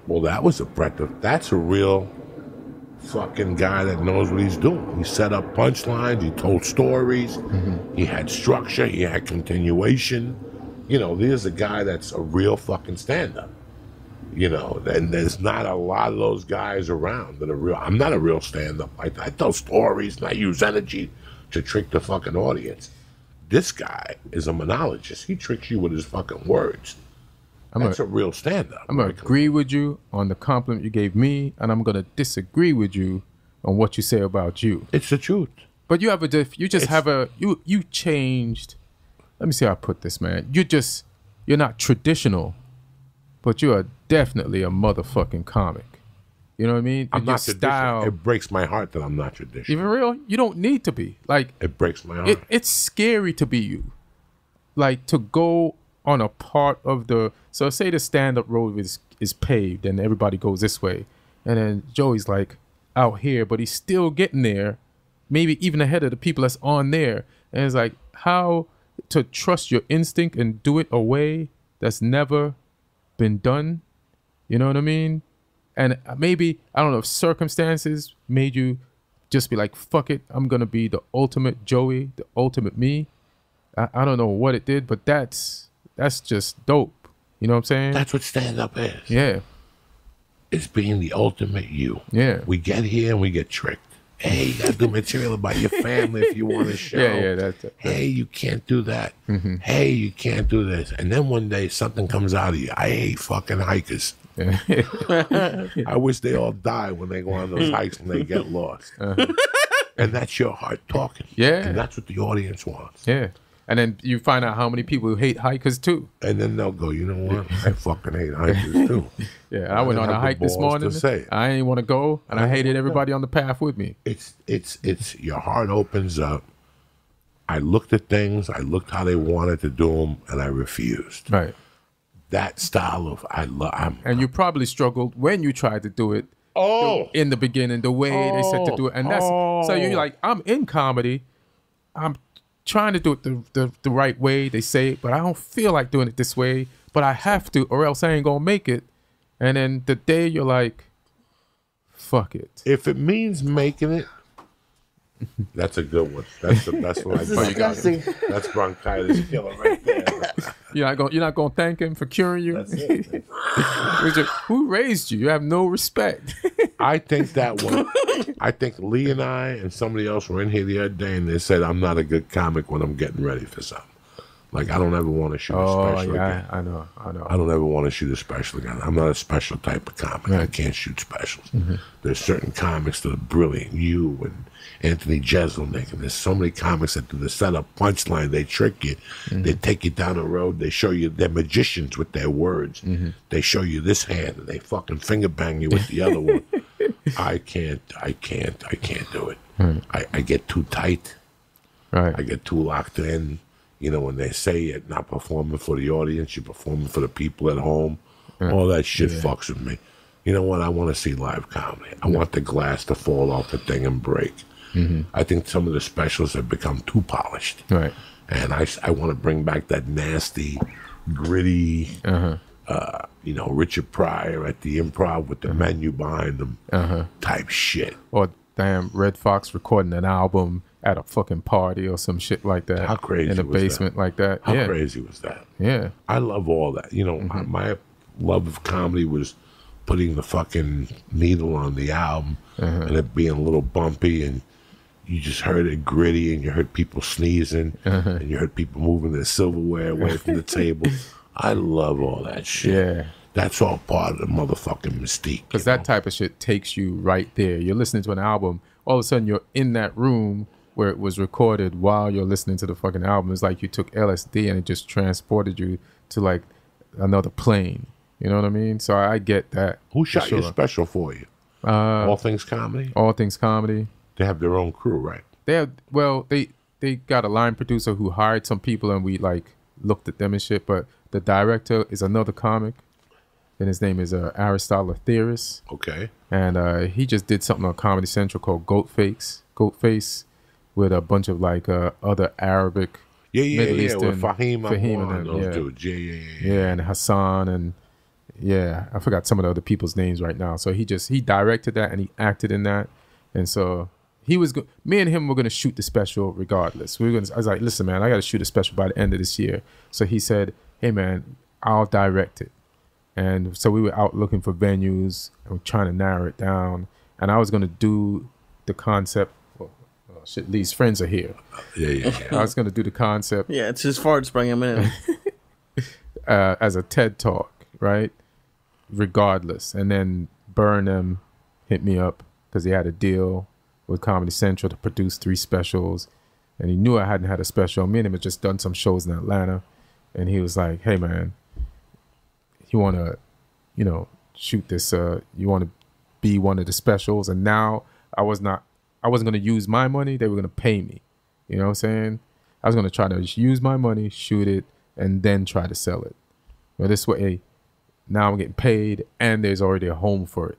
well, that was a breath of, that's a real fucking guy that knows what he's doing. He set up punchlines, he told stories, he had structure, he had continuation. There's a guy that's a real fucking stand-up. And there's not a lot of those guys around that are real. I'm not a real stand-up like that. I tell stories and I use energy to trick the fucking audience. This guy is a monologist. He tricks you with his fucking words. That's a real stand-up. I'm going to agree with you on the compliment you gave me, and I'm going to disagree with you on what you say about you. It's the truth. But you changed. Let me see how I put this, man. You're not traditional, but you are definitely a motherfucking comic. You know what I mean? I'm not traditional. It breaks my heart that I'm not traditional. Even real? You don't need to be. Like it breaks my heart. It's scary to be you. Like to go on a part of the. So say the stand-up road is paved and everybody goes this way, and then Joey's like out here, but he's still getting there, maybe even ahead of the people that's on there. And it's like how to trust your instinct and do it a way that's never been done. You know what I mean? And maybe, I don't know if circumstances made you just be like, fuck it, I'm going to be the ultimate Joey, the ultimate me. I don't know what it did, but that's just dope. You know what I'm saying? That's what stand-up is. Yeah. It's being the ultimate you. Yeah. We get here and we get tricked. Hey, you gotta do material about your family if you want to show. Yeah, that's it. Hey, you can't do that. Hey, you can't do this. And then one day something comes out of you. I hate fucking hikers. I wish they all die when they go on those hikes and they get lost. And that's your heart talking. Yeah. And that's what the audience wants. Yeah. And then you find out how many people hate hikers too. And then they'll go, you know what? I fucking hate hikers too. Yeah, I went on a hike this morning. I ain't want to go, and I hated everybody on the path with me. It's your heart opens up. I looked at things. I looked how they wanted to do them, and I refused. Right. That style of and you probably struggled when you tried to do it. In the beginning, the way they said to do it, and that's so you're like, I'm in comedy. I'm trying to do it the right way they say it, but I don't feel like doing it this way, but I have to or else I ain't gonna make it. And then the day you're like, fuck it. If it means making it, that's a good one. That's the best one. That's bronchitis killer right there. You're not gonna thank him for curing you. That's it. Who raised you? You have no respect. I think that one. I think Lee and I and somebody else were in here the other day, and they said I'm not a good comic when I'm getting ready for something. Like, I don't ever want to shoot a special again. I know. I don't ever want to shoot a special again. I'm not a special type of comic. I can't shoot specials. There's certain comics that are brilliant. You and Anthony Jeselnik, and there's so many comics that do the setup punchline. They trick you. They take you down the road. They show you they're magicians with their words. They show you this hand, and they fucking finger bang you with the other one. I can't do it. I get too tight. Right. I get too locked in. You know, when they say you're not performing for the audience, you're performing for the people at home. All that shit fucks with me. You know what? I want to see live comedy. I want the glass to fall off the thing and break. I think some of the specials have become too polished. Right. And I want to bring back that nasty, gritty, you know, Richard Pryor at the Improv with the menu behind them type shit. Or damn Red Fox recording an album at a fucking party or some shit like that. How crazy in the was basement that? like that. How crazy was that? Yeah. I love all that. You know, my love of comedy was putting the fucking needle on the album and it being a little bumpy, and you just heard it gritty, and you heard people sneezing and you heard people moving their silverware away from the table. I love all that shit. Yeah. That's all part of the motherfucking mystique. Because that type of shit takes you right there. You're listening to an album, all of a sudden you're in that room where it was recorded while you're listening to the fucking album. It's like you took LSD and it just transported you to like another plane. You know what I mean? So I get that. Who shot your special for you? All Things Comedy? All Things Comedy. They have their own crew, right? They got a line producer who hired some people and we like looked at them and shit, but the director is another comic, and his name is Aristotle Theoris. Okay. And he just did something on Comedy Central called Goatface, with a bunch of like other Arabic, Middle Eastern, with Fahim and those dudes. Yeah, and Hassan, and I forgot some of the other people's names right now. So he directed that and he acted in that, and so me and him were gonna shoot the special regardless. I was like, listen, man, I gotta shoot a special by the end of this year. So he said, hey, man, I'll direct it. And so we were out looking for venues and trying to narrow it down. And I was gonna do the concept. Shit, Lee's friends are here. Yeah. I was gonna do the concept. Yeah, it's his farts bring him in. As a TED talk, right? Regardless, and then Burnham hit me up because he had a deal with Comedy Central to produce 3 specials, and he knew I hadn't had a special. Me and him had just done some shows in Atlanta, and he was like, "Hey, man, you want to, shoot this? You want to be one of the specials?" And now I wasn't going to use my money. They were going to pay me. You know what I'm saying? I was going to try to use my money, shoot it, and then try to sell it. Well, this way, now I'm getting paid, and there's already a home for it.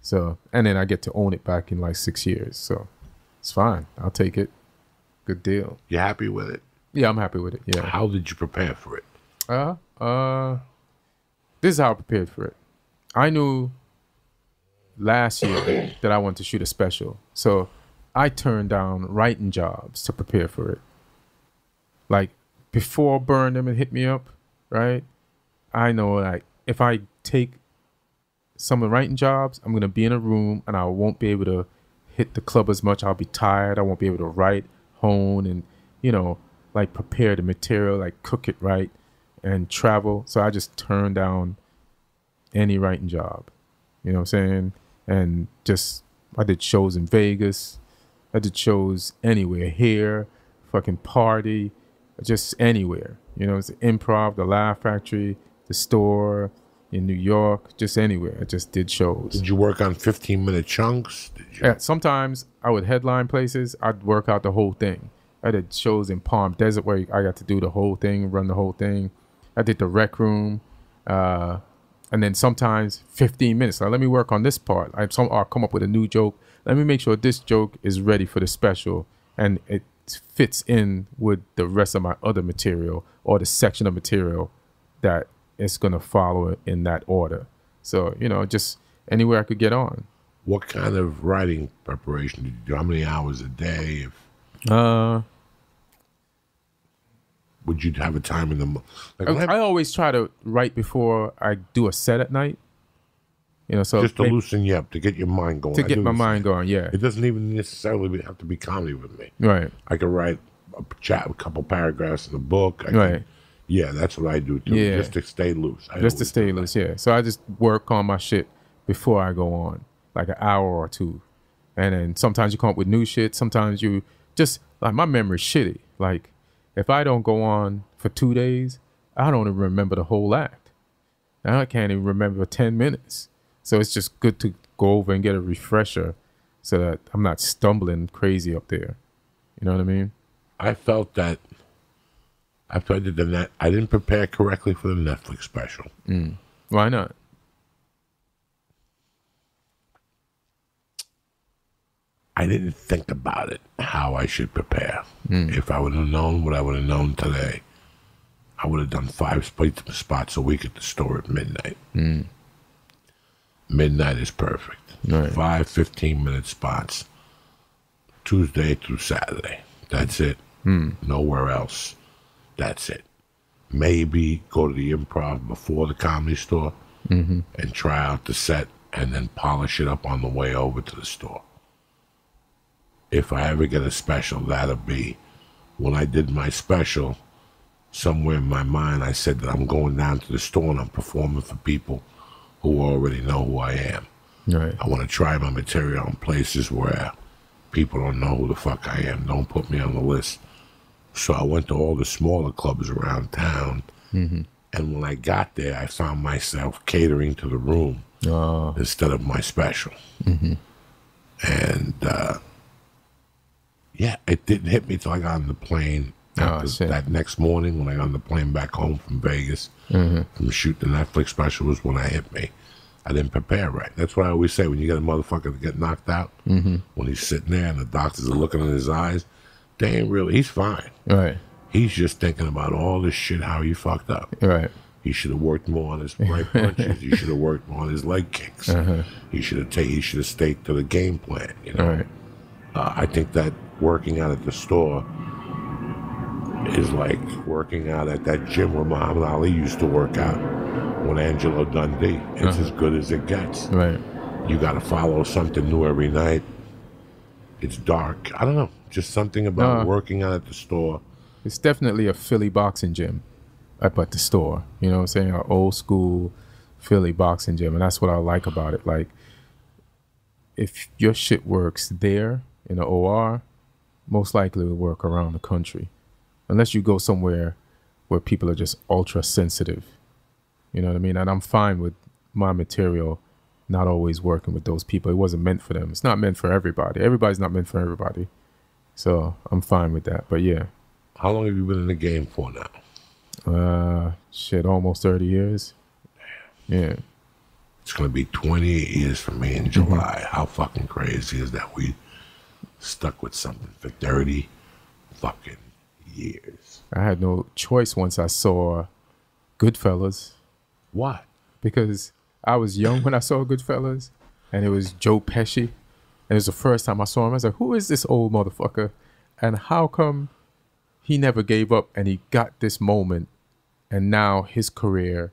So, and then I get to own it back in like 6 years. So it's fine. I'll take it. Good deal. You happy with it? Yeah, I'm happy with it. Yeah. How did you prepare for it? This is how I prepared for it. I knew last year that I wanted to shoot a special. So I turned down writing jobs to prepare for it. Like before Burnham and hit me up, right? I know like if I take some of the writing jobs, I'm going to be in a room and I won't be able to hit the club as much. I'll be tired. I won't be able to write, hone, and, you know, like prepare the material, like cook it right and travel. So I just turned down any writing job. You know what I'm saying? And just, I did shows in Vegas. I did shows anywhere, here, fucking party, just anywhere. You know, it's the Improv, the Laugh Factory, the store in New York, just anywhere. I just did shows. Did you work on 15-minute chunks? Did you? Yeah, sometimes I would headline places. I'd work out the whole thing. I did shows in Palm Desert where I got to do the whole thing, run the whole thing. I did the Rec Room. And then sometimes 15 minutes. Now, let me work on this part. I'll come up with a new joke. Let me make sure this joke is ready for the special and it fits in with the rest of my other material or the section of material that is going to follow in that order. So, you know, just anywhere I could get on. What kind of writing preparation did you do? How many hours a day? Would you have a time in the I always try to write before I do a set at night. You know, so just to loosen you up, to get your mind going. To get my mind going, yeah. It doesn't even necessarily have to be comedy with me. Right. I could write a couple paragraphs in a book. Right. Yeah, that's what I do too. Yeah. Just to stay loose. Just to stay loose, yeah. So I just work on my shit before I go on, like an hour or two. And then sometimes you come up with new shit. Sometimes you just, like, my memory's shitty. Like, if I don't go on for 2 days, I don't even remember the whole act. And I can't even remember 10 minutes. So it's just good to go over and get a refresher so that I'm not stumbling crazy up there. You know what I mean? I felt that I didn't prepare correctly for the Netflix special. Why not? I didn't think about it, how I should prepare. If I would have known what I would have known today, I would have done 5 spots a week at the store at midnight. Midnight is perfect. Right. 5 15-minute spots, Tuesday through Saturday. That's it. Nowhere else. That's it. Maybe go to the Improv before the Comedy Store and try out the set and then polish it up on the way over to the store. If I ever get a special, that'll be when I did my special. Somewhere in my mind, I said that I'm going down to the store and I'm performing for people who already know who I am. Right. I want to try my material in places where people don't know who the fuck I am. Don't put me on the list. So I went to all the smaller clubs around town. And when I got there, I found myself catering to the room instead of my special. And yeah, it didn't hit me till I got on the plane. That next morning, when I got on the plane back home from Vegas, from shooting the Netflix special, was when it hit me. I didn't prepare right. That's what I always say. When you get a motherfucker to get knocked out, when he's sitting there and the doctors are looking in his eyes, they ain't really, he's fine. Right. He's just thinking about all this shit, how he fucked up. Right. He should have worked more on his right punches. He should have worked more on his leg kicks. He should have stayed to the game plan. You know. Right. I think that working out at the store is like working out at that gym where Muhammad Ali used to work out when Angelo Dundee. It's as good as it gets. Right. You got to follow something new every night. It's dark. I don't know. Just something about working out at the store. It's definitely a Philly boxing gym up at the store. You know what I'm saying? An old school Philly boxing gym. And that's what I like about it. Like, if your shit works there in the OR, most likely it'll work around the country. Unless you go somewhere where people are just ultra sensitive. You know what I mean? And I'm fine with my material not always working with those people. It wasn't meant for them. It's not meant for everybody. Everybody's not meant for everybody. So I'm fine with that. But yeah. How long have you been in the game for now? Shit, almost 30 years. Yeah. It's going to be 28 years for me in July. How fucking crazy is that we stuck with something for 30 fucking years? I had no choice once I saw Goodfellas. Why? Because I was young when I saw Goodfellas, and it was Joe Pesci. And it was the first time I saw him. I was like, who is this old motherfucker? And how come he never gave up and he got this moment and now his career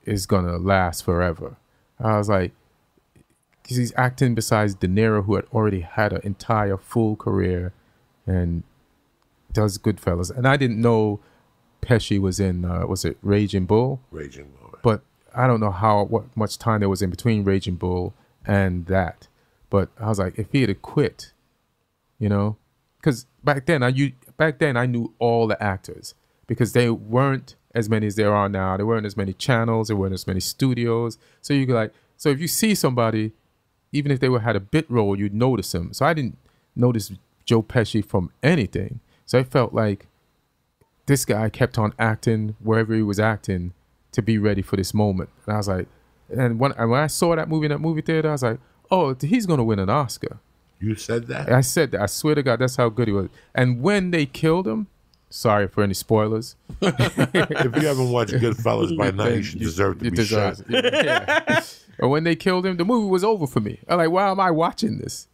is going to last forever? I was like, he's acting besides De Niro, who had already had an entire full career and does Goodfellas. And I didn't know Pesci was in, was it Raging Bull? Raging Bull. Right. But I don't know what much time there was in between Raging Bull and that. But I was like, if he had quit, you know, because back then I knew all the actors, because they weren't as many as there are now. There weren't as many channels. There weren't as many studios. So you could like, so if you see somebody, even if they had a bit role, you'd notice them. So I didn't notice Joe Pesci from anything. So I felt like this guy kept on acting wherever he was acting to be ready for this moment. And I was like, and when I saw that movie in that movie theater, I was like, oh, he's going to win an Oscar. You said that? I said that. I swear to God, that's how good he was. And when they killed him, sorry for any spoilers. If you haven't watched Goodfellas by now, you should deserve to be shot. Yeah. But when they killed him, the movie was over for me. I'm like, why am I watching this?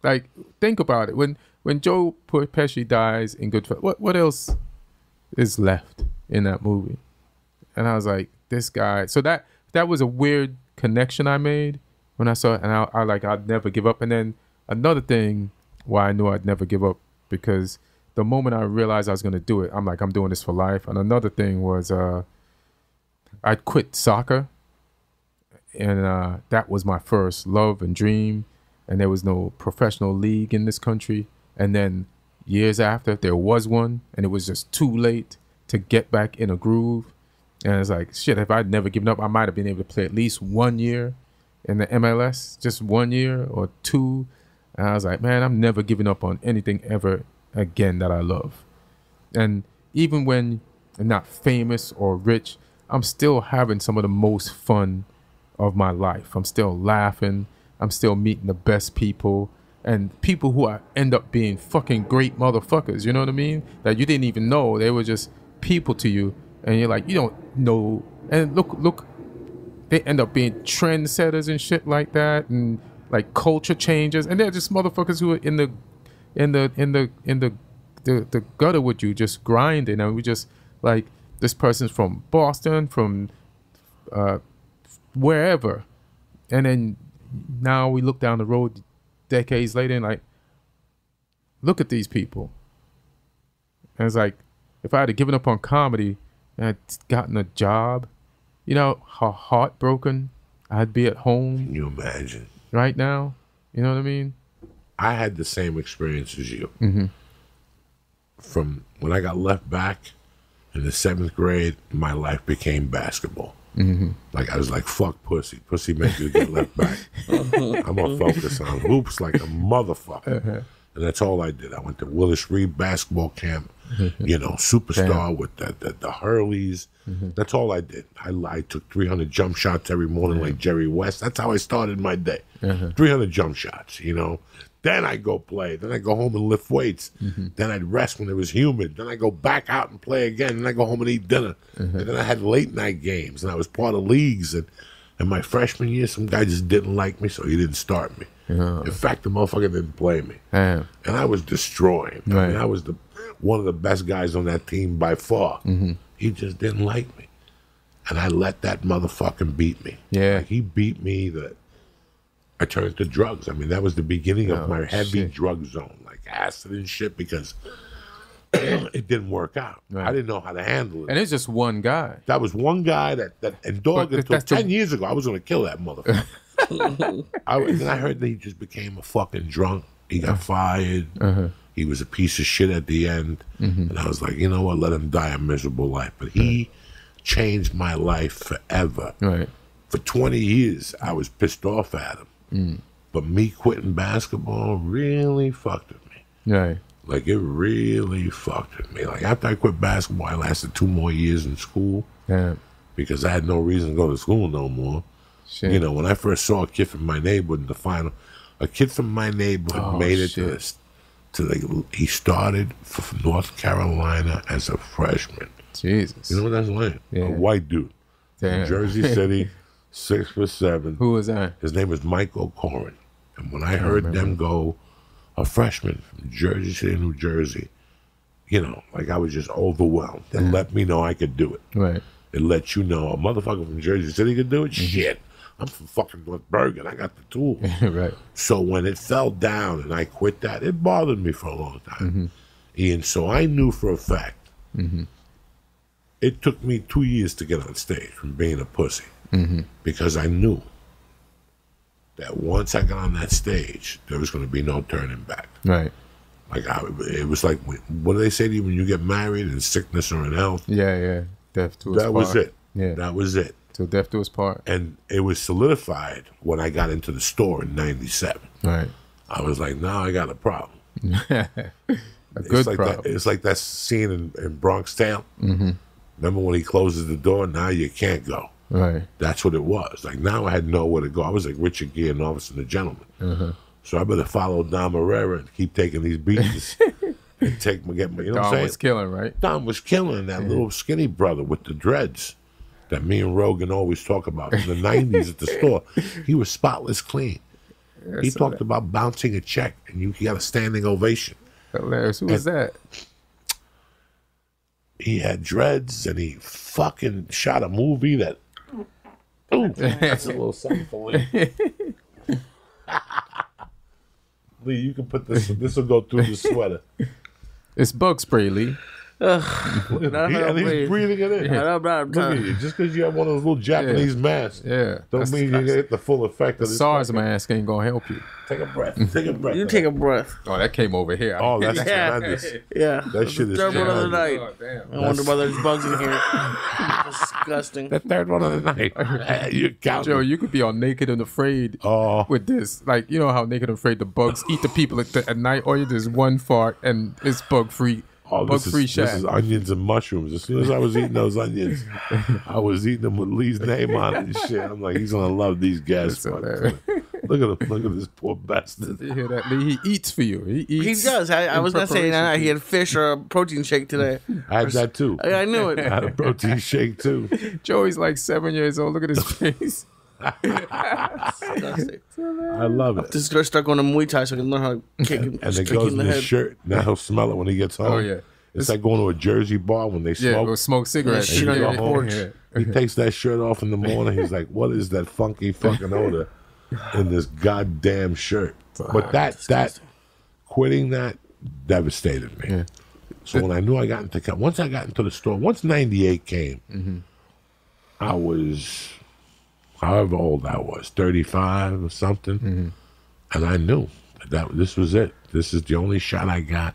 Like, think about it. When Joe Pesci dies in Goodfellas, what else is left in that movie? And I was like, this guy. So that was a weird connection I made when I saw it. And I like, I'd never give up. And then another thing why I knew I'd never give up, because the moment I realized I was going to do it, I'm like, I'm doing this for life. And another thing was I'd quit soccer. And that was my first love and dream. And there was no professional league in this country. And then years after, there was one. And it was just too late to get back in a groove. And it's like, shit, if I'd never given up, I might have been able to play at least 1 year in the MLS, just 1 year or two. And I was like, man, I'm never giving up on anything ever again that I love. And even when I'm not famous or rich, I'm still having some of the most fun of my life. I'm still laughing. I'm still meeting the best people, and people who end up being fucking great motherfuckers. You know what I mean? That you didn't even know. They were just people to you. And you're like, you don't know. And look, they end up being trendsetters and shit like that, and like culture changers. And they're just motherfuckers who are in the gutter with you, just grinding. And we just like, this person's from Boston, from wherever. And then now we look down the road decades later and like, look at these people. And it's like, if I had given up on comedy and I'd gotten a job, you know how heartbroken I'd be at home. Can you imagine? Right now? You know what I mean? I had the same experience as you. Mm-hmm. From when I got left back in the 7th grade, my life became basketball. Mm-hmm. Like, I was like, fuck pussy. Pussy makes you get left back. I'm going to focus on hoops like a motherfucker. Uh-huh. And that's all I did. I went to Willis Reed basketball camp, you know, superstar with the Hurleys. Mm-hmm. That's all I did. I took 300 jump shots every morning like Jerry West. That's how I started my day. 300 jump shots, you know. Then I go play. Then I go home and lift weights. Then I'd rest when it was humid. Then I go back out and play again. Then I go home and eat dinner. And then I had late night games. And I was part of leagues. And my freshman year, some guy just didn't like me, so he didn't start me. In fact, the motherfucker didn't play me. And I was destroying. I mean, I was one of the best guys on that team by far. He just didn't like me. And I let that motherfucking beat me. Like, he beat me that I turned to drugs. I mean, that was the beginning of my heavy drug zone, like acid and shit, because it didn't work out. I didn't know how to handle it. And it's just one guy. That was one guy and dog, until 10 years ago, I was going to kill that motherfucker. Then I heard that he just became a fucking drunk. He got fired. He was a piece of shit at the end. And I was like, you know what? Let him die a miserable life. But he changed my life forever. For 20 years, I was pissed off at him. But me quitting basketball really fucked with me. Like, it really fucked with me. Like, after I quit basketball, I lasted 2 more years in school. Because I had no reason to go to school no more. You know, when I first saw a kid from my neighborhood in the final, a kid from my neighborhood made it he started from North Carolina as a freshman. Jesus. You know what that's like? A white dude. From Jersey City, 6'7". Who was that? His name was Mike O'Corin. And when I heard them go, a freshman from Jersey City, New Jersey, you know, like, I was just overwhelmed. It let me know I could do it. It let you know a motherfucker from Jersey City could do it. Shit. I'm from fucking North Bergen. I got the tools. Right. So when it fell down and I quit that, it bothered me for a long time. And so I knew for a fact, it took me 2 years to get on stage from being a pussy. Because I knew that once I got on that stage, there was going to be no turning back. Right. Like it was like, what do they say to you when you get married in sickness or in health? Yeah. Death to us part. That was it. Yeah. That was it. Till death do us part. And it was solidified when I got into the store in 97. Right. I was like, now I got a problem. A good problem. It's like that scene in Bronx Tale. Remember when he closes the door? Now you can't go. Right. That's what it was. Like now I had nowhere to go. I was like Richard Gere and Officer and the Gentleman. So I better follow Don Herrera and keep taking these beats and get my, you know what I'm saying? Don was killing, right? Don was killing that little skinny brother with the dreads that me and Rogan always talk about in the 90s at the store. He was spotless clean. He talked about bouncing a check and he got a standing ovation. Hilarious. Who was that? He had dreads and he fucking shot a movie that. Ooh, that's a little something for Lee. Lee, you can put this. This will go through the sweater. It's bug spray, Lee. And he's breathing it in. Look at you. Just because you have one of those little Japanese masks, don't mean you get the full effect of the this. SARS mask ain't gonna help you. Take a breath. Take a breath. You take a breath. Oh, that came over here. Oh, that's tremendous. Yeah. That shit is third one of the night. Oh, damn. I wonder why there's bugs in here. Disgusting. The third one of the night. You count. Joe, you could be on Naked and Afraid with this. Like, you know how Naked and Afraid the bugs eat the people at night, or you just one fart and it's bug free. Bug-free shack. This is onions and mushrooms. As soon as I was eating those onions, I was eating them with Lee's name on it and shit. I'm like, he's gonna love these gas. Look at him. Look at this poor bastard. You hear that, Lee? He eats for you. He eats. He does. I was gonna say he had fish or a protein shake today. I had that too. I knew it. I had a protein shake too. Joey's like 7 years old. Look at his face. I love it. Just gonna start going to Muay Thai so I can learn how to kick him. And it goes in his shirt. Now he'll smell it when he gets home. Oh yeah. It's like going to a Jersey bar when they smoke. Yeah, smoke cigarettes. Shit on your porch. He takes that shirt off in the morning. He's like, what is that funky fucking odor in this goddamn shirt? But that quitting that devastated me. Yeah. So when I knew I got into, once I got into the store, once 98 came, I was, however old I was, 35 or something. And I knew that this was it. This is the only shot I got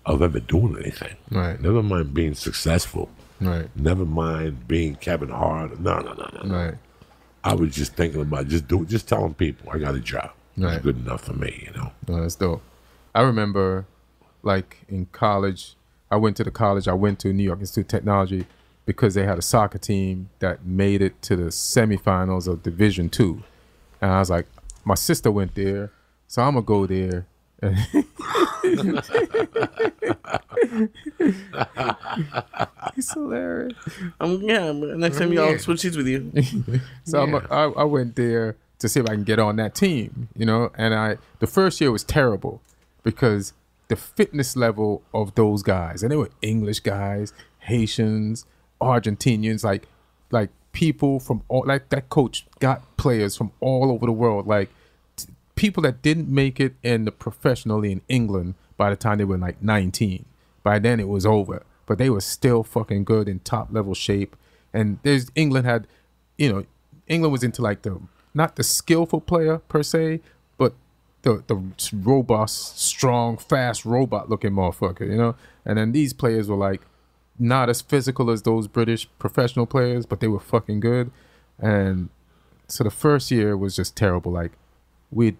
of ever doing anything. Right. Never mind being successful. Right. Never mind being Kevin Hart. No. Right. I was just thinking about just telling people I got a job. Right. It's good enough for me, you know. No, that's dope. I remember, like in college, I went to New York Institute of Technology because they had a soccer team that made it to the semifinals of Division II. And I was like, my sister went there, so I'm gonna go there. It's hilarious. Next time y'all switch seats with you. So I went there to see if I can get on that team, you know. And the first year was terrible because the fitness level of those guys, and they were English guys, Haitians, Argentinians, like people from all, like that coach got players from all over the world, like people that didn't make it in the professionally in England by the time they were like 19. By then it was over, but they were still fucking good in top level shape. And England was into like not the skillful player per se, but the robust, strong, fast, robot looking motherfucker, you know? And then these players were like not as physical as those British professional players, but they were fucking good. And so the first year was just terrible. Like we'd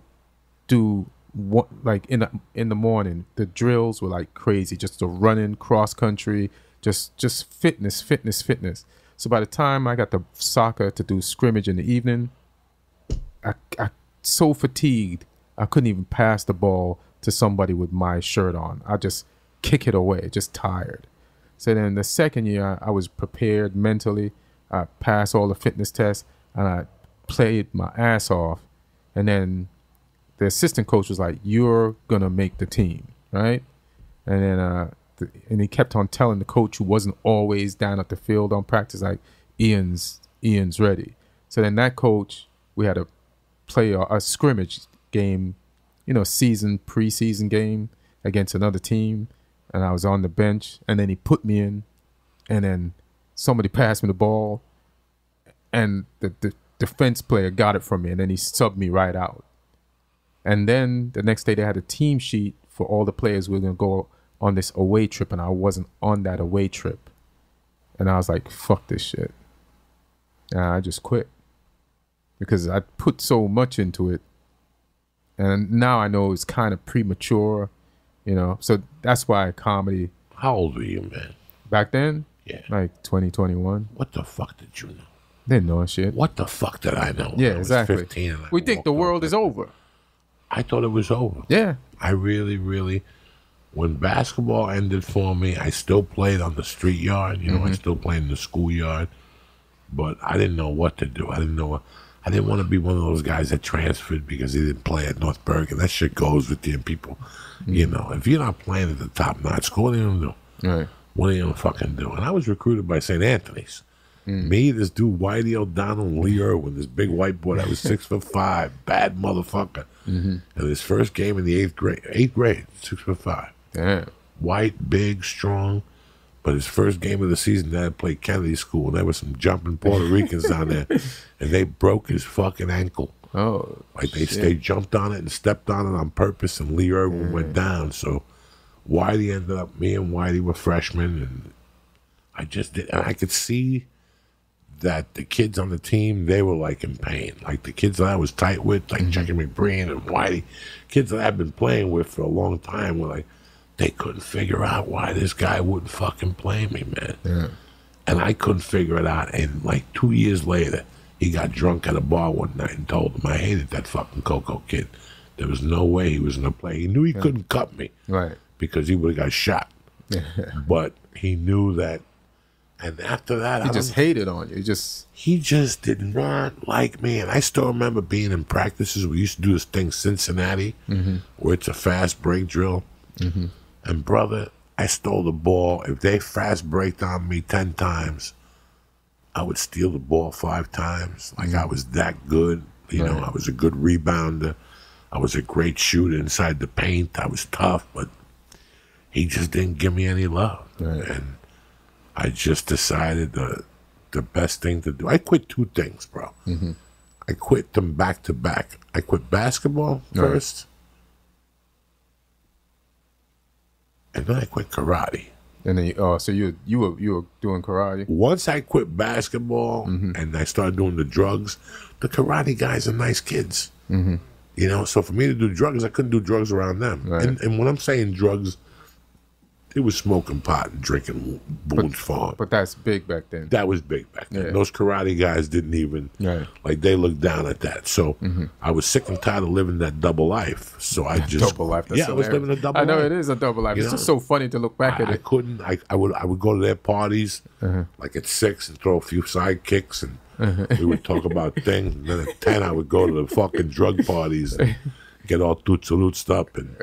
do what, like in the morning, the drills were like crazy, just the running, cross country, just fitness. So by the time I got the soccer to do scrimmage in the evening, I so fatigued I couldn't even pass the ball to somebody with my shirt on. I just kick it away, just tired. So then the second year I was prepared mentally. I passed all the fitness tests and I played my ass off. And then the assistant coach was like, "You're gonna make the team," right? And then and he kept on telling the coach, who wasn't always down at the field on practice, like, Ian's ready. So then that coach we had to play a scrimmage game, you know, preseason game against another team, and I was on the bench, and then he put me in, and then somebody passed me the ball, and the defense player got it from me, and then he subbed me right out. And then the next day they had a team sheet for all the players who were going to go on this away trip, and I wasn't on that away trip. And I was like, fuck this shit. And I just quit because I put so much into it. And now I know it's kind of premature, you know. So that's why comedy. How old were you, man? Back then? Yeah. Like 2021. What the fuck did you know? Didn't know shit. What the fuck did I know? Yeah, I was exactly. 15 and We think the world is over. I thought it was over. Yeah. I really, really, when basketball ended for me, I still played on the street yard. You know, I still played in the schoolyard. But I didn't know what to do. I didn't want to be one of those guys that transferred because he didn't play at North Bergen. That shit goes with you people. You know, if you're not playing at the top-notch school, what are you going to do? Right. What are you going to fucking do? And I was recruited by St. Anthony's. Me, this dude, Whitey O'Donnell, and Lee Irwin, this big white boy that was 6'5", bad motherfucker. And his first game in the eighth grade, 6'5". Damn. White, big, strong. But his first game of the season, Dad played Kennedy School, and there were some jumping Puerto Ricans down there, and they broke his fucking ankle. Oh, Like they jumped on it and stepped on it on purpose, and Lee Irwin went down. So Whitey ended up, me and Whitey were freshmen, and I just did, and I could see that the kids on the team, they were like in pain. Like the kids that I was tight with, like Jackie McBreen and Whitey, kids that I've been playing with for a long time were like, they couldn't figure out why this guy wouldn't fucking play me, man. Yeah. And I couldn't figure it out. And like 2 years later, he got drunk at a bar one night and told him I hated that fucking Coco kid. There was no way he was going to play. He knew he couldn't cut me. Right. Because he would have got shot. But he knew that. And after that, He just hated on you. He just did not like me. And I still remember being in practices. We used to do this thing, Cincinnati, where it's a fast break drill. And brother, I stole the ball. If they fast breaked on me 10 times, I would steal the ball 5 times. Like I was that good. You know, I was a good rebounder. I was a great shooter inside the paint. I was tough, but he just didn't give me any love. Right. And I just decided the best thing to do. I quit 2 things, bro. I quit them back to back. I quit basketball first. And then I quit karate. And then, so you were doing karate? Once I quit basketball and I started doing the drugs, the karate guys are nice kids. You know, so for me to do drugs, I couldn't do drugs around them. Right. And when I'm saying drugs, it was smoking pot and drinking Boone's Farm. But that's big back then. That was big back then. Yeah. Those karate guys didn't even, like, they looked down at that. So I was sick and tired of living that double life. So I just... Double life. That's I was living a double life. I know it is a double life. It's just so funny to look back at I it. couldn't. I would go to their parties, like at 6 and throw a few sidekicks, and we would talk about things. And then at 10, I would go to the fucking drug parties and get all toots up, and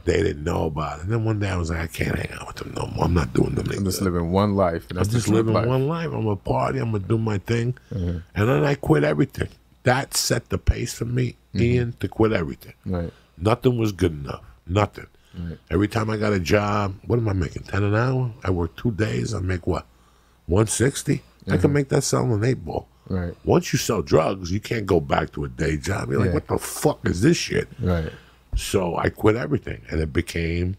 they didn't know about it. And then one day I was like, I can't hang out with them no more. I'm not doing them anymore. I'm just living one life. And I'm just living one life. I'm gonna party. I'm gonna do my thing, and then I quit everything. That set the pace for me, Ian, to quit everything. Right. Nothing was good enough. Nothing. Right. Every time I got a job, what am I making? 10 an hour? I work 2 days. I make what? 160. I can make that selling an 8 ball. Right. Once you sell drugs, you can't go back to a day job. You're like, what the fuck is this shit? Right. So I quit everything, and it became,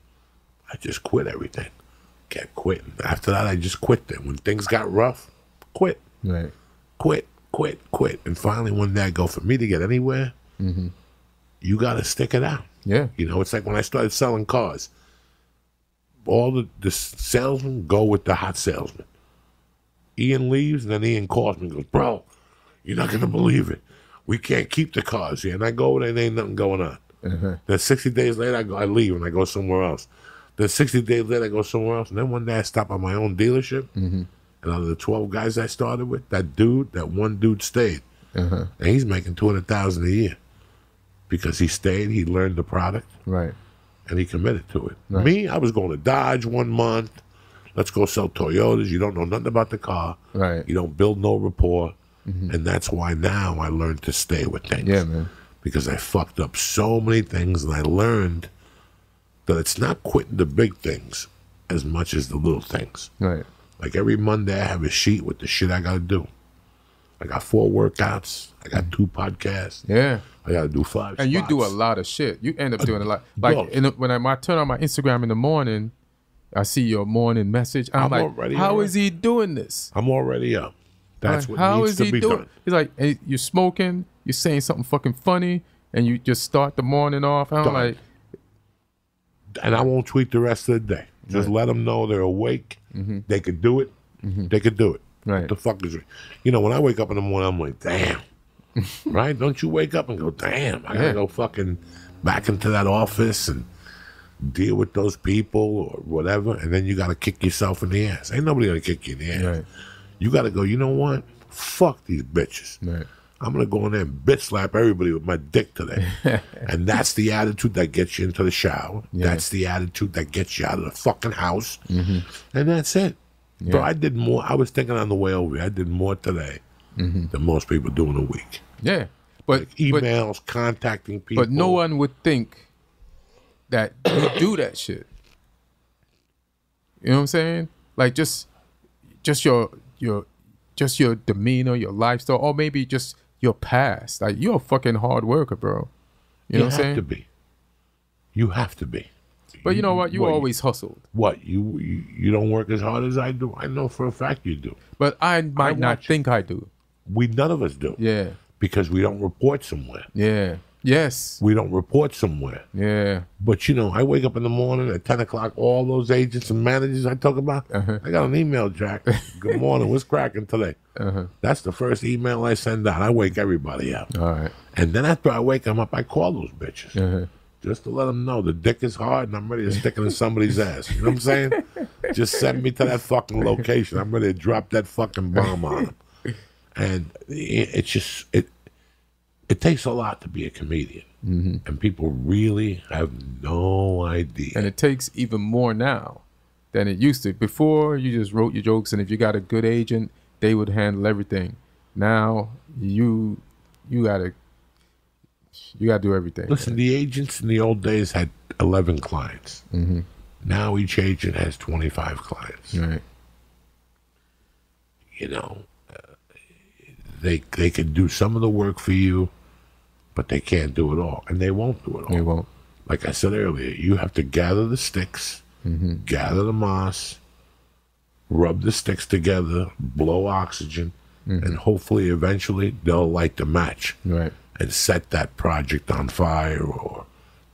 I just quit everything. Kept quitting. After that, I just quit them. When things got rough, quit. Right. Quit. And finally, one day I go, for me to get anywhere, you got to stick it out. Yeah. You know, it's like when I started selling cars. All the salesmen go with the hot salesman. Ian leaves, and then Ian calls me and goes, bro, you're not going to believe it. We can't keep the cars here. And I go over there, and ain't nothing going on. Then 60 days later, I leave, and I go somewhere else. Then 60 days later, I go somewhere else. And then one day, I stop at my own dealership. And out of the 12 guys I started with, that one dude stayed. And he's making $200,000 a year. Because he stayed, he learned the product. Right. And he committed to it. Right. Me, I was going to Dodge 1 month. Let's go sell Toyotas. You don't know nothing about the car. Right. You don't build no rapport. And that's why now I learned to stay with things. Yeah, man. Because I fucked up so many things, and I learned that it's not quitting the big things as much as the little things. Right. Like every Monday, I have a sheet with the shit I got to do. I got 4 workouts. I got 2 podcasts. Yeah. I got to do 5 And you spots. do a lot of shit. You end up doing a lot. Like when I turn on my Instagram in the morning, I see your morning message. I'm like, already how up. is he doing this? I'm already up. That's Like, what how needs is to he be doing? done. He's like, hey, you're smoking, you're saying something fucking funny, and you just start the morning off. I'm Done. like, And I won't tweet the rest of the day. Just let them know they're awake. They could do it. They could do it. Right. What the fuck is it? You know, when I wake up in the morning, I'm like, damn. Right? Don't you wake up and go, damn, I gotta go fucking back into that office and deal with those people or whatever, and then you gotta kick yourself in the ass. Ain't nobody gonna kick you in the ass. Right. You gotta go, you know what? Fuck these bitches. right. I'm gonna go in there and bitch slap everybody with my dick today. And that's the attitude that gets you into the shower. Yeah. That's the attitude that gets you out of the fucking house. And that's it. Yeah. Bro, I did more. I was thinking on the way over here, I did more today than most people do in a week. Yeah. But, Like emails, contacting people. but no one would think that you do that shit. You know what I'm saying? Like just your demeanor, your lifestyle, or maybe just your past. Like you're a fucking hard worker, bro. You know what I'm saying? You have to be. You have to be. But you know what? You always hustled. What? You don't work as hard as I do? I know for a fact you do. But I might not watch think I do. None of us do. Yeah. Because we don't report somewhere. Yeah. Yes. We don't report somewhere. Yeah. But, you know, I wake up in the morning at 10 o'clock, all those agents and managers I talk about, I got an email, Jack. Good morning. What's cracking today? That's the first email I send out. I wake everybody up. All right. And then after I wake them up, I call those bitches. Just to let them know the dick is hard and I'm ready to stick it in somebody's ass. You know what I'm saying? Just send me to that fucking location. I'm ready to drop that fucking bomb on them. And it's just, it takes a lot to be a comedian. And people really have no idea. And it takes even more now than it used to. Before, you just wrote your jokes, and if you got a good agent, they would handle everything. Now, you gotta do everything. Listen, the agents in the old days had 11 clients. Now each agent has 25 clients. Right. You know, they can do some of the work for you, but they can't do it all, and they won't do it all. They won't. Like I said earlier, you have to gather the sticks, gather the moss, rub the sticks together, blow oxygen, and hopefully eventually they'll light the match Right. and set that project on fire, or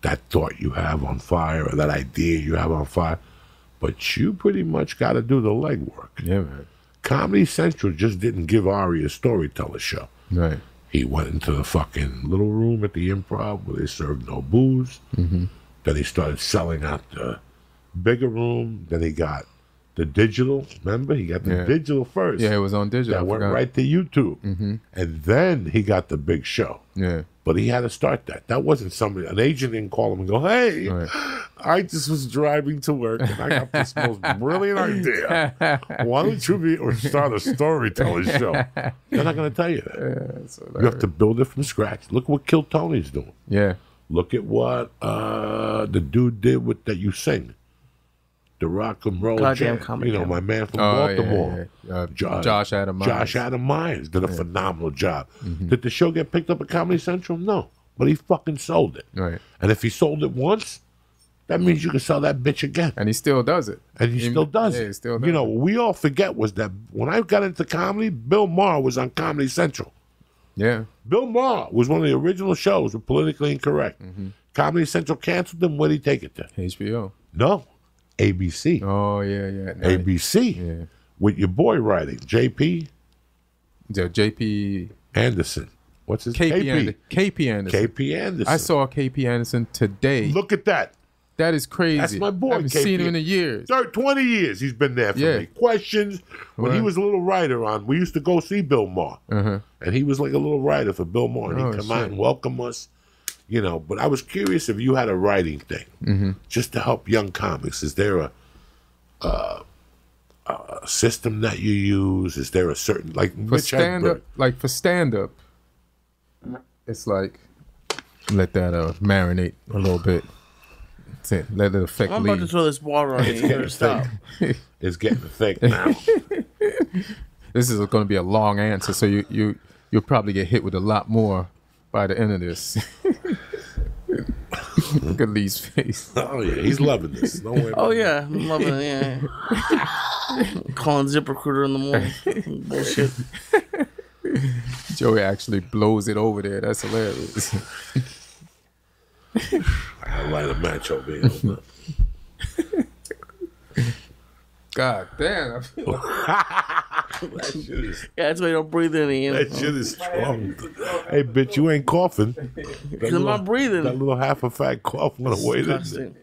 that thought you have on fire, or that idea you have on fire. But you pretty much got to do the legwork. Yeah, man. Comedy Central just didn't give Ari a storyteller show. Right. He went into the fucking little room at the Improv where they served no booze. Then he started selling out the bigger room. Then he got the digital. Remember? He got the digital first. Yeah, it was on digital. That went right to YouTube. And then he got the big show. Yeah. But he had to start that. That wasn't somebody, an agent didn't call him and go, hey, Right. I just was driving to work and I got this most brilliant idea. Why don't you start a storytelling show? They're not going to tell you that. You have to build it from scratch. Look what Kill Tony's doing. Yeah. Look at what the dude did with that you sing. The rock and roll Goddamn jam. comedy. You know, my man from Oh, Baltimore. yeah. Josh Adam Myers. Josh Adam Myers did a phenomenal job. Did the show get picked up at Comedy Central? No. But he fucking sold it. Right. And if he sold it once, that means you can sell that bitch again. And he still does it. And he still does Yeah, it. he still does you know, what we all forget was that when I got into comedy, Bill Maher was on Comedy Central. Yeah. Bill Maher was one of the original shows with Politically Incorrect. Comedy Central canceled them. Where'd he take it to? HBO. No. ABC. Oh, yeah, yeah. ABC. Yeah. With your boy writing, JP The JP. Anderson. What's his KP Anderson. KP Anderson. I saw KP Anderson today. Look at that. That is crazy. That's my boy, I haven't KP. seen him in a years. 20 years he's been there for Yeah. me. Questions. When he Right. was a little writer on, we used to go see Bill Maher. And he was like a little writer for Bill Maher. And Oh, he'd come out shit. and welcome us. You know, but I was curious if you had a writing thing just to help young comics. Is there system that you use? Is there a certain like For Mitch stand Hedberg? up, for stand up, it's like let that marinate a little bit. That's it. Let it affect. I'm about to throw this water on you. You better stop. It's getting thick now. This is going to be a long answer, so you'll probably get hit with a lot more by the end of this. Look at Lee's face. Oh yeah, he's loving this. Don't worry. Oh yeah, I'm loving it. Yeah. Calling ZipRecruiter in the morning. Bullshit. Joey actually blows it over there. That's hilarious. I gotta light a match over here. God damn. That shit is, Yeah, that's why you don't breathe any. that shit is strong. Hey, bitch, you ain't coughing. Because I'm not breathing. That little half a fat cough went away. Disgusting.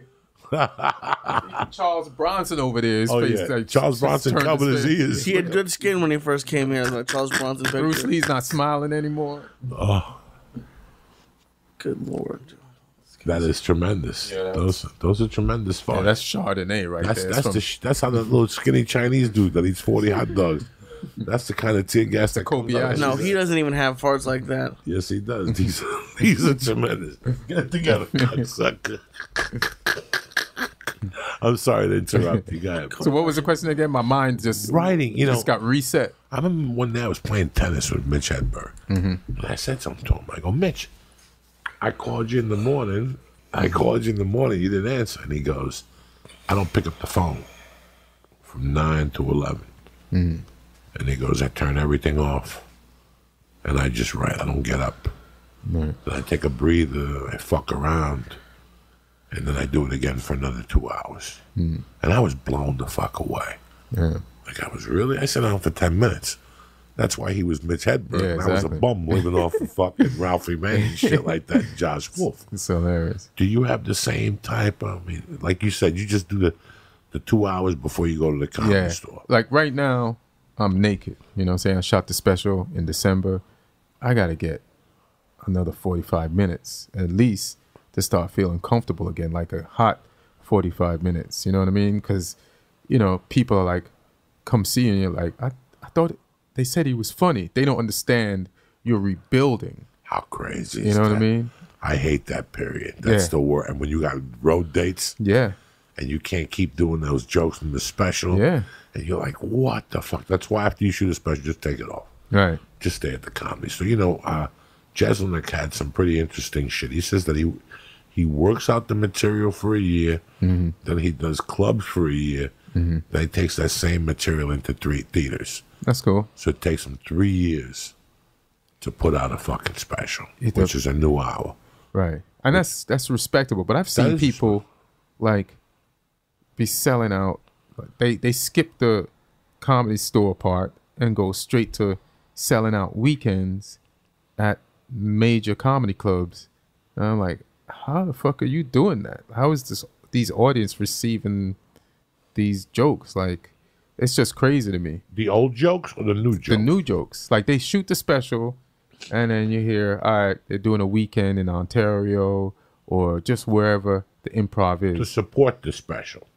Charles Bronson over there. His face, Yeah. like, Charles Bronson turned covered his face. ears. He had good skin when he first came here. Like Charles Bronson. Bruce Lee's not smiling anymore. Oh, Good Lord. that is tremendous. Yeah, those are tremendous farts. Yeah, that's Chardonnay right there. That's how the little skinny Chinese dude that eats 40 hot dogs. That's the kind of tear gas that comes out. No, he doesn't even have farts like that. Yes, he does. These are tremendous. Get it together, cocksucker. I'm sorry to interrupt you guys. So what was the question again? My mind just Writing, just got reset. I remember one day I was playing tennis with Mitch Hedberg. And I said something to him. I go, Mitch, I called you in the morning. You didn't answer. And he goes, I don't pick up the phone from 9 to 11. And he goes, I turn everything off. And I just write. I don't get up. Then I take a breather. I fuck around. And then I do it again for another 2 hours. And I was blown the fuck away. Yeah. Like I sat down for 10 minutes. That's why he was Mitch Hedberg. Yeah, And I was a exactly. bum living off of fucking Ralphie May and shit like that, and Josh Wolf. It's hilarious. Do you have the same type? I mean, like you said, you just do the 2 hours before you go to the comedy store. Like right now, I'm naked. You know what I'm saying? I shot the special in December. I got to get another 45 minutes at least to start feeling comfortable again, like a hot 45 minutes. You know what I mean? Because, you know, people are like, come see you, and you're like, I thought they said he was funny. They don't understand you're rebuilding. How crazy is You know what I that? mean? I hate that period. That's the word. And when you got road dates Yeah. and you can't keep doing those jokes in the special, Yeah. and you're like, what the fuck? That's why after you shoot a special, just take it off. Right. Just stay at the comedy. So, you know, Jeselnik had some pretty interesting shit. He says that he works out the material for a year, then he does clubs for a year, then he takes that same material into 3 theaters. That's cool. So it takes him 3 years to put out a fucking special, It which does. is a new hour. Right. And that's respectable. But I've seen is people like be selling out. They skip the comedy store part and go straight to selling out weekends at major comedy clubs. And I'm like, how the fuck are you doing that? How is these audience receiving these jokes? Like, it's just crazy to me. The old jokes or the new jokes? The new jokes. Like, they shoot the special, and then you hear, all right, they're doing a weekend in Ontario or just wherever the improv To is. support the special.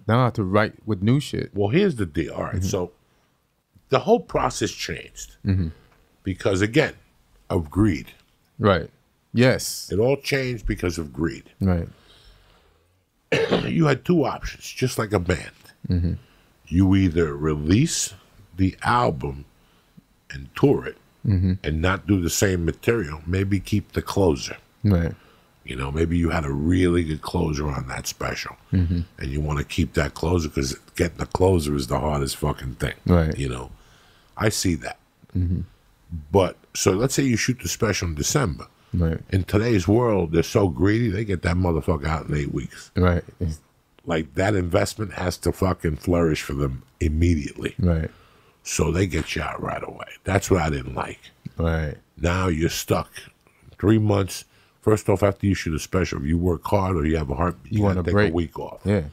Now to write with new shit. Well, here's the deal. All right, so the whole process changed because, again, of greed. Right. Yes. It all changed because of greed. Right. You had 2 options, just like a band. You either release the album and tour it and not do the same material, maybe keep the closer. Right. You know, maybe you had a really good closer on that special and you want to keep that closer because getting the closer is the hardest fucking thing. Right. You know, I see that. But so let's say you shoot the special in December. Right. In today's world, they're so greedy, they get that motherfucker out in 8 weeks. Right. Like, that investment has to fucking flourish for them immediately. Right. So they get you out right away. That's what I didn't like. Right. Now you're stuck 3 months. First off, after you shoot a special, if you work hard or you have a heartbeat, you want got a to take break. a week off. Yeah.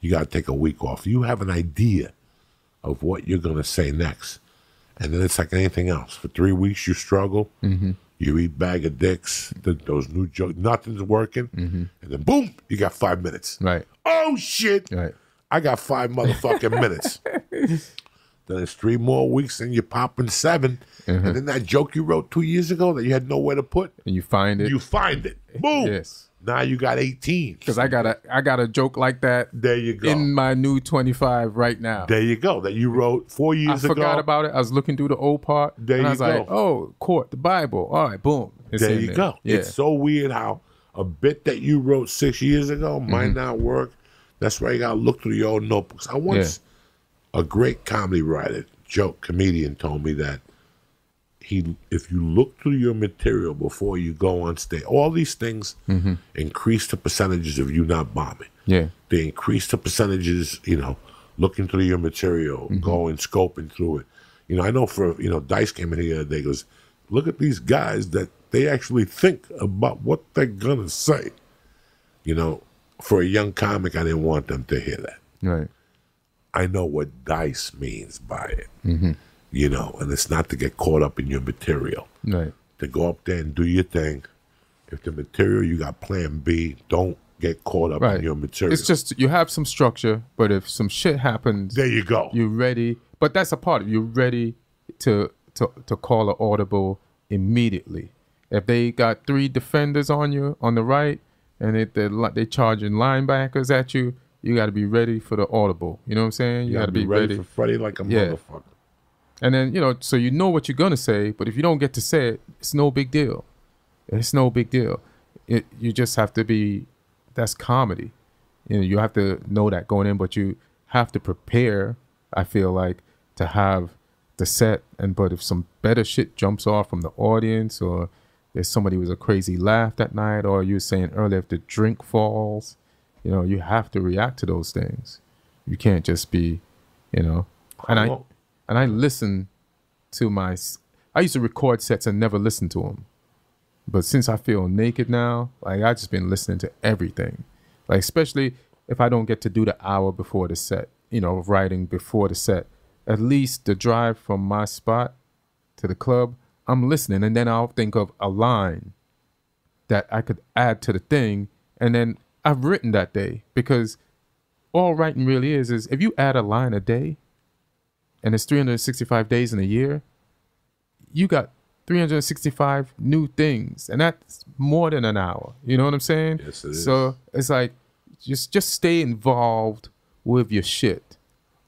You got to take a week off. You have an idea of what you're going to say next. And then it's like anything else. For 3 weeks, you struggle. You eat bag of dicks. Those new jokes, nothing's working. And then boom, you got 5 minutes. Right. Oh, shit. Right. I got 5 motherfucking minutes. Then it's 3 more weeks and you're popping 7. And then that joke you wrote 2 years ago that you had nowhere to put. And you find it. You find it. Boom. Yes. Now you got 18. Because I got a joke like that. There you go. In my new 25 right now. There you go. That you wrote 4 years ago. I forgot about it. I was looking through the old part. There and you I was go. like, oh, court, the Bible. All right, boom. It's there in you go. Yeah. It's so weird how a bit that you wrote 6 years ago might not work. That's why you got to look through your old notebooks. I once, a great comedy writer, comedian told me that if you look through your material before you go on stage, all these things increase the percentages of you not bombing. Yeah. They increase the percentages, looking through your material, going, scoping through it. I know Dice came in here the other day, goes, look at these guys that they actually think about what they're going to say. For a young comic, I didn't want them to hear that. Right. I know what Dice means by it. And it's not to get caught up in your material. Right. To go up there and do your thing. If the material, you got plan B, don't get caught up in your material. It's just, you have some structure, but if some shit happens. There you go. You're ready. But that's a part of it. You're ready to call an audible immediately. If they got 3 defenders on you on the right, and they charging linebackers at you, you got to be ready for the audible. You know what I'm saying? You got to be ready for Freddie like a motherfucker. And then, so you know what you're going to say, but if you don't get to say it, it's no big deal. It's no big deal. You just have to be, that's comedy. You have to know that going in, but you have to prepare, I feel like, to have the set. But if some better shit jumps off from the audience, or there's somebody with a crazy laugh that night, or you were saying earlier, if the drink falls, you have to react to those things. You can't just be, and I listen to I used to record sets and never listen to them. But since I feel naked now, like I just been listening to everything. Like, especially if I don't get to do the hour before the set, writing before the set, at least the drive from my spot to the club, I'm listening, and then I'll think of a line that I could add to the thing, and then I've written that day. Because all writing really is if you add a line a day, and it's 365 days in a year, you got 365 new things, and that's more than an hour. You know what I'm saying? Yes, it is. So it's like, just stay involved with your shit.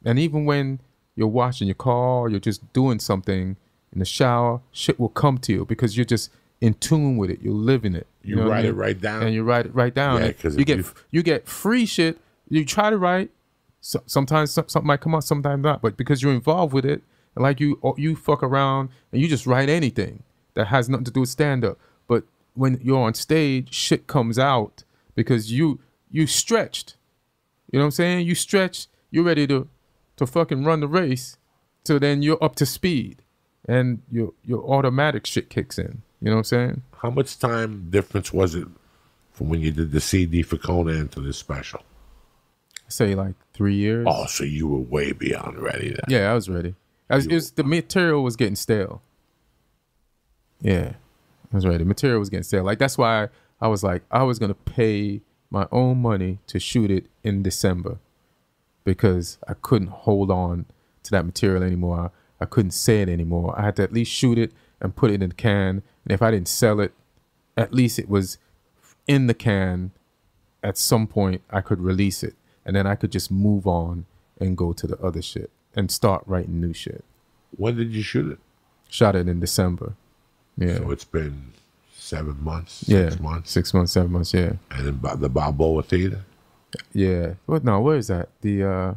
And even when you're washing your car, or you're just doing something in the shower, shit will come to you because you're just in tune with it. You're living it. You know write it right down. And you write it right down. Yeah, because you get free shit. You try to write. Sometimes something might come out, sometimes not. But because you're involved with it, and like you fuck around and you just write anything that has nothing to do with stand-up. But when you're on stage, shit comes out because you stretched. You know what I'm saying? You stretch. You're ready to fucking run the race. So then you're up to speed. And your automatic shit kicks in. You know what I'm saying? How much time difference was it from when you did the CD for Conan to this special? I say like 3 years. Oh, so you were way beyond ready then. Yeah, I was ready. The material was getting stale. Yeah, I was ready. The material was getting stale. Like, that's why I was like, I was going to pay my own money to shoot it in December because I couldn't hold on to that material anymore. I couldn't say it anymore. I had to at least shoot it and put it in the can. And if I didn't sell it, at least it was in the can. At some point, I could release it. And then I could just move on and go to the other shit and start writing new shit. When did you shoot it? Shot it in December. Yeah. So it's been 7 months, 6 months? 6 months, 7 months, yeah. And then the Balboa Theater? Yeah. Where is that? The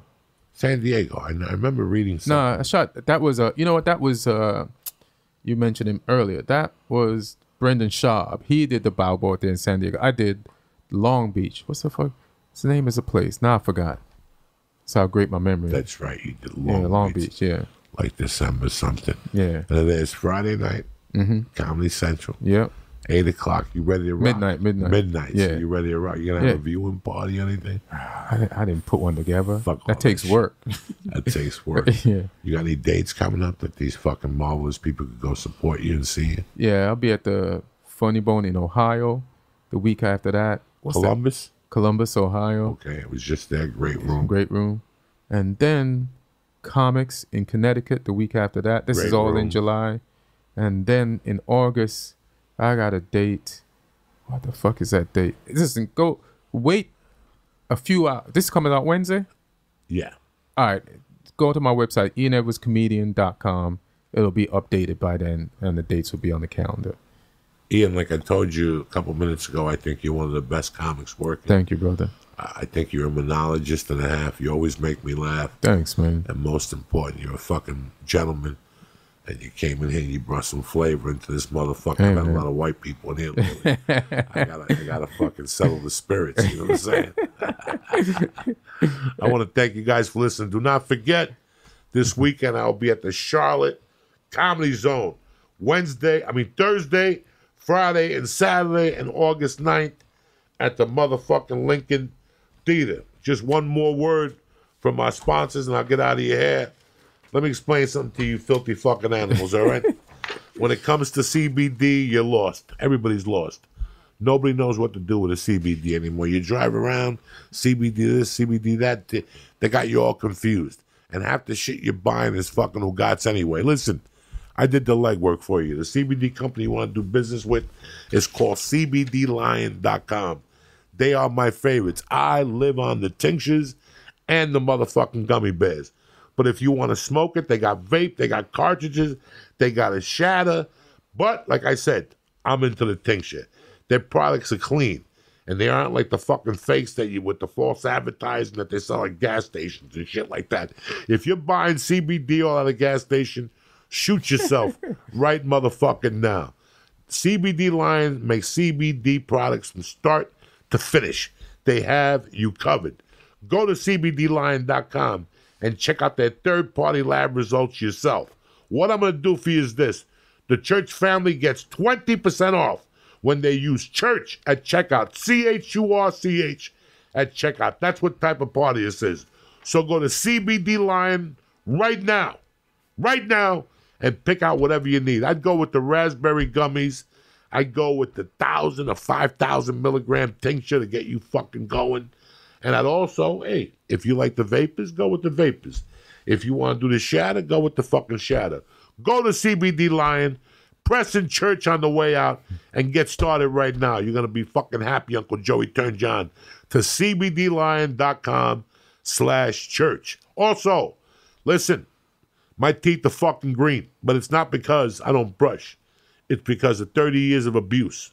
San Diego. I remember reading something. No, I shot. That was you know what? That was you mentioned him earlier. That was Brendan Schaub. He did the Balboa there in San Diego. I did Long Beach. What's the name of the place? Now I forgot. That's how great my memory is. That's right. You did Long Beach. Yeah. Like December something. Yeah. And then there's Friday night, Comedy Central. Yep. 8 o'clock. You ready to rock? Midnight. Yeah. So you ready to rock? You gonna have a viewing party or anything? I didn't put one together. That takes work. That takes work. Yeah. You got any dates coming up that these fucking marvelous people could go support you and see you? Yeah, I'll be at the Funny Bone in Ohio the week after that. Columbus? Columbus, Ohio. Okay, it was just there. Great room. Great room. And then Comics in Connecticut the week after that. This Great is all room. in July. And then in August, I got a date. What the fuck is that date? Listen, go wait a few hours. This is coming out Wednesday? Yeah. All right. Go to my website, ianedwardscomedian.com. It'll be updated by then, and the dates will be on the calendar. Ian, like I told you a couple minutes ago, I think you're one of the best comics working. Thank you, brother. I think you're a monologist and a half. You always make me laugh. Thanks, man. And most important, you're a fucking gentleman. And you came in here and you brought some flavor into this motherfucker. Hey, I got man. a lot of white people in here lately. I gotta fucking settle the spirits. You know what I'm saying? I want to thank you guys for listening. Do not forget, this weekend I'll be at the Charlotte Comedy Zone. Thursday, Friday, and Saturday, and August 9th at the motherfucking Lincoln Theater. Just one more word from our sponsors, and I'll get out of your hair. Let me explain something to you filthy fucking animals, all right? When it comes to CBD, you're lost. Everybody's lost. Nobody knows what to do with a CBD anymore. You drive around, CBD this, CBD that. They got you all confused. And half the shit you're buying is fucking Ugats anyway. Listen, I did the legwork for you. The CBD company you want to do business with is called CBDlion.com. They are my favorites. I live on the tinctures and the motherfucking gummy bears. But if you want to smoke it, they got vape, they got cartridges, they got a shatter. But, like I said, I'm into the tincture. Their products are clean. And they aren't like the fucking fakes that you with the false advertising that they sell at gas stations and shit like that. If you're buying CBD all at a gas station, shoot yourself right motherfucking now. CBD Lion makes CBD products from start to finish. They have you covered. Go to CBDlion.com and check out their third-party lab results yourself. What I'm going to do for you is this. The church family gets 20% off when they use church at checkout. CHURCH at checkout. That's what type of party this is. So go to CBD Lion right now, and pick out whatever you need. I'd go with the raspberry gummies. I'd go with the 1,000 or 5,000 milligram tincture to get you fucking going. And I'd also, hey, if you like the vapors, go with the vapors. If you want to do the shatter, go with the fucking shatter. Go to CBD Lion, press in church on the way out, and get started right now. You're going to be fucking happy Uncle Joey turned you on to CBDlion.com/church. Also, listen, my teeth are fucking green, but it's not because I don't brush. It's because of 30 years of abuse.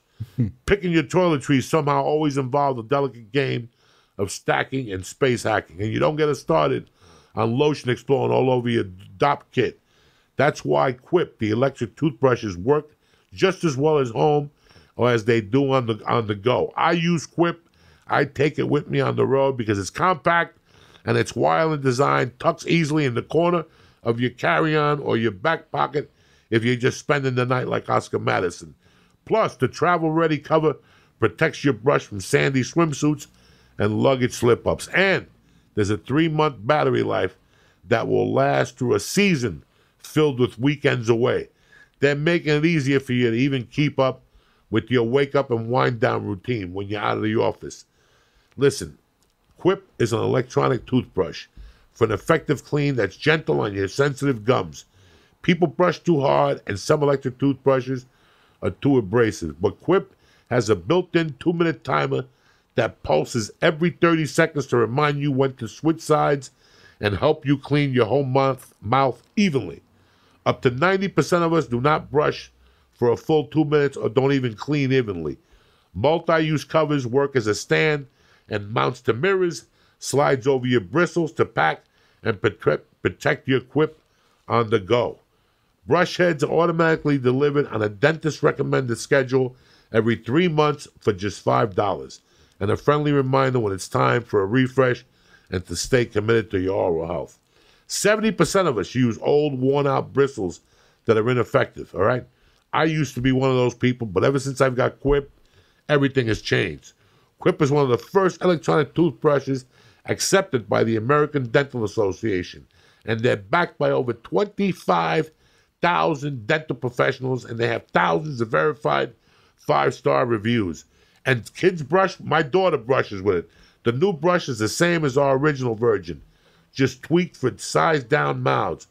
Picking your toiletries somehow always involved a delicate game of stacking and space hacking. And you don't get us started on lotion exploding all over your DOP kit. That's why Quip, the electric toothbrushes, work just as well as home or as they do on the go. I use Quip. I take it with me on the road because it's compact and its wireless design tucks easily in the corner of your carry-on or your back pocket if you're just spending the night like Oscar Madison. Plus, the travel-ready cover protects your brush from sandy swimsuits and luggage slip-ups. And there's a 3-month battery life that will last through a season filled with weekends away. They're making it easier for you to even keep up with your wake-up and wind-down routine when you're out of the office. Listen, Quip is an electronic toothbrush for an effective clean that's gentle on your sensitive gums. People brush too hard, and some electric toothbrushes are too abrasive. But Quip has a built-in 2-minute timer that pulses every 30 seconds to remind you when to switch sides and help you clean your whole mouth evenly. Up to 90% of us do not brush for a full 2 minutes or don't even clean evenly. Multi-use covers work as a stand and mounts to mirrors, slides over your bristles to pack and protect your Quip on the go. Brush heads are automatically delivered on a dentist-recommended schedule every 3 months for just $5. And a friendly reminder when it's time for a refresh and to stay committed to your oral health. 70% of us use old, worn-out bristles that are ineffective, all right? I used to be one of those people, but ever since I've got Quip, everything has changed. Quip is one of the first electronic toothbrushes accepted by the American Dental Association, and they're backed by over 25,000 dental professionals, and they have thousands of verified 5-star reviews. And kids brush, my daughter brushes with it. The new brush is the same as our original version. just tweaked for size-down mouths.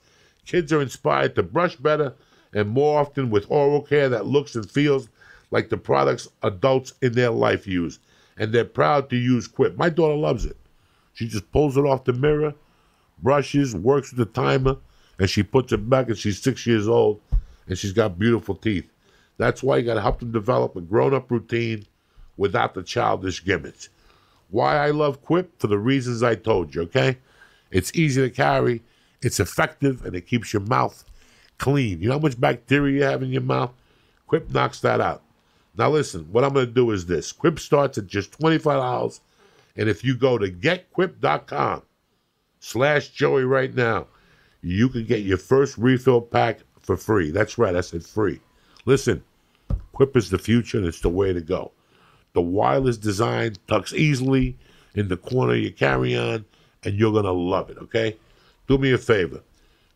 Kids are inspired to brush better and more often with oral care that looks and feels like the products adults in their life use. And they're proud to use Quip. My daughter loves it. She just pulls it off the mirror, brushes, works with the timer, and she puts it back, and she's 6 years old, and she's got beautiful teeth. That's why you got to help them develop a grown-up routine without the childish gimmicks. Why I love Quip? For the reasons I told you, okay? It's easy to carry, it's effective, and it keeps your mouth clean. You know how much bacteria you have in your mouth? Quip knocks that out. Now listen, what I'm going to do is this. Quip starts at just $25, and if you go to getquip.com/Joey right now, you can get your first refill pack for free. That's right, I said free. Listen, Quip is the future, and it's the way to go. The wireless design tucks easily in the corner of your carry-on, and you're going to love it, okay? Do me a favor.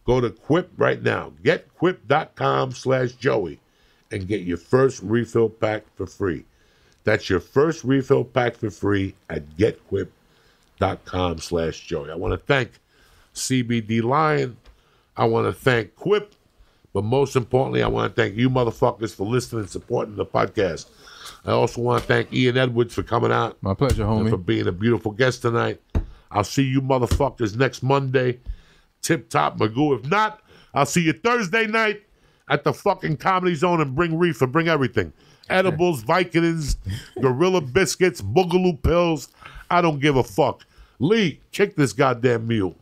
Go to Quip right now. Getquip.com/Joey and get your first refill pack for free. That's your first refill pack for free at getquip.com/Joey. I want to thank CBD Lion. I want to thank Quip. But most importantly, I want to thank you motherfuckers for listening and supporting the podcast. I also want to thank Ian Edwards for coming out. My pleasure, homie. And for being a beautiful guest tonight. I'll see you motherfuckers next Monday. Tip top Magoo. If not, I'll see you Thursday night at the fucking Comedy Zone and bring reefer, bring everything. Edibles, Vicodins, Gorilla Biscuits, Boogaloo Pills. I don't give a fuck. Lee, kick this goddamn mule.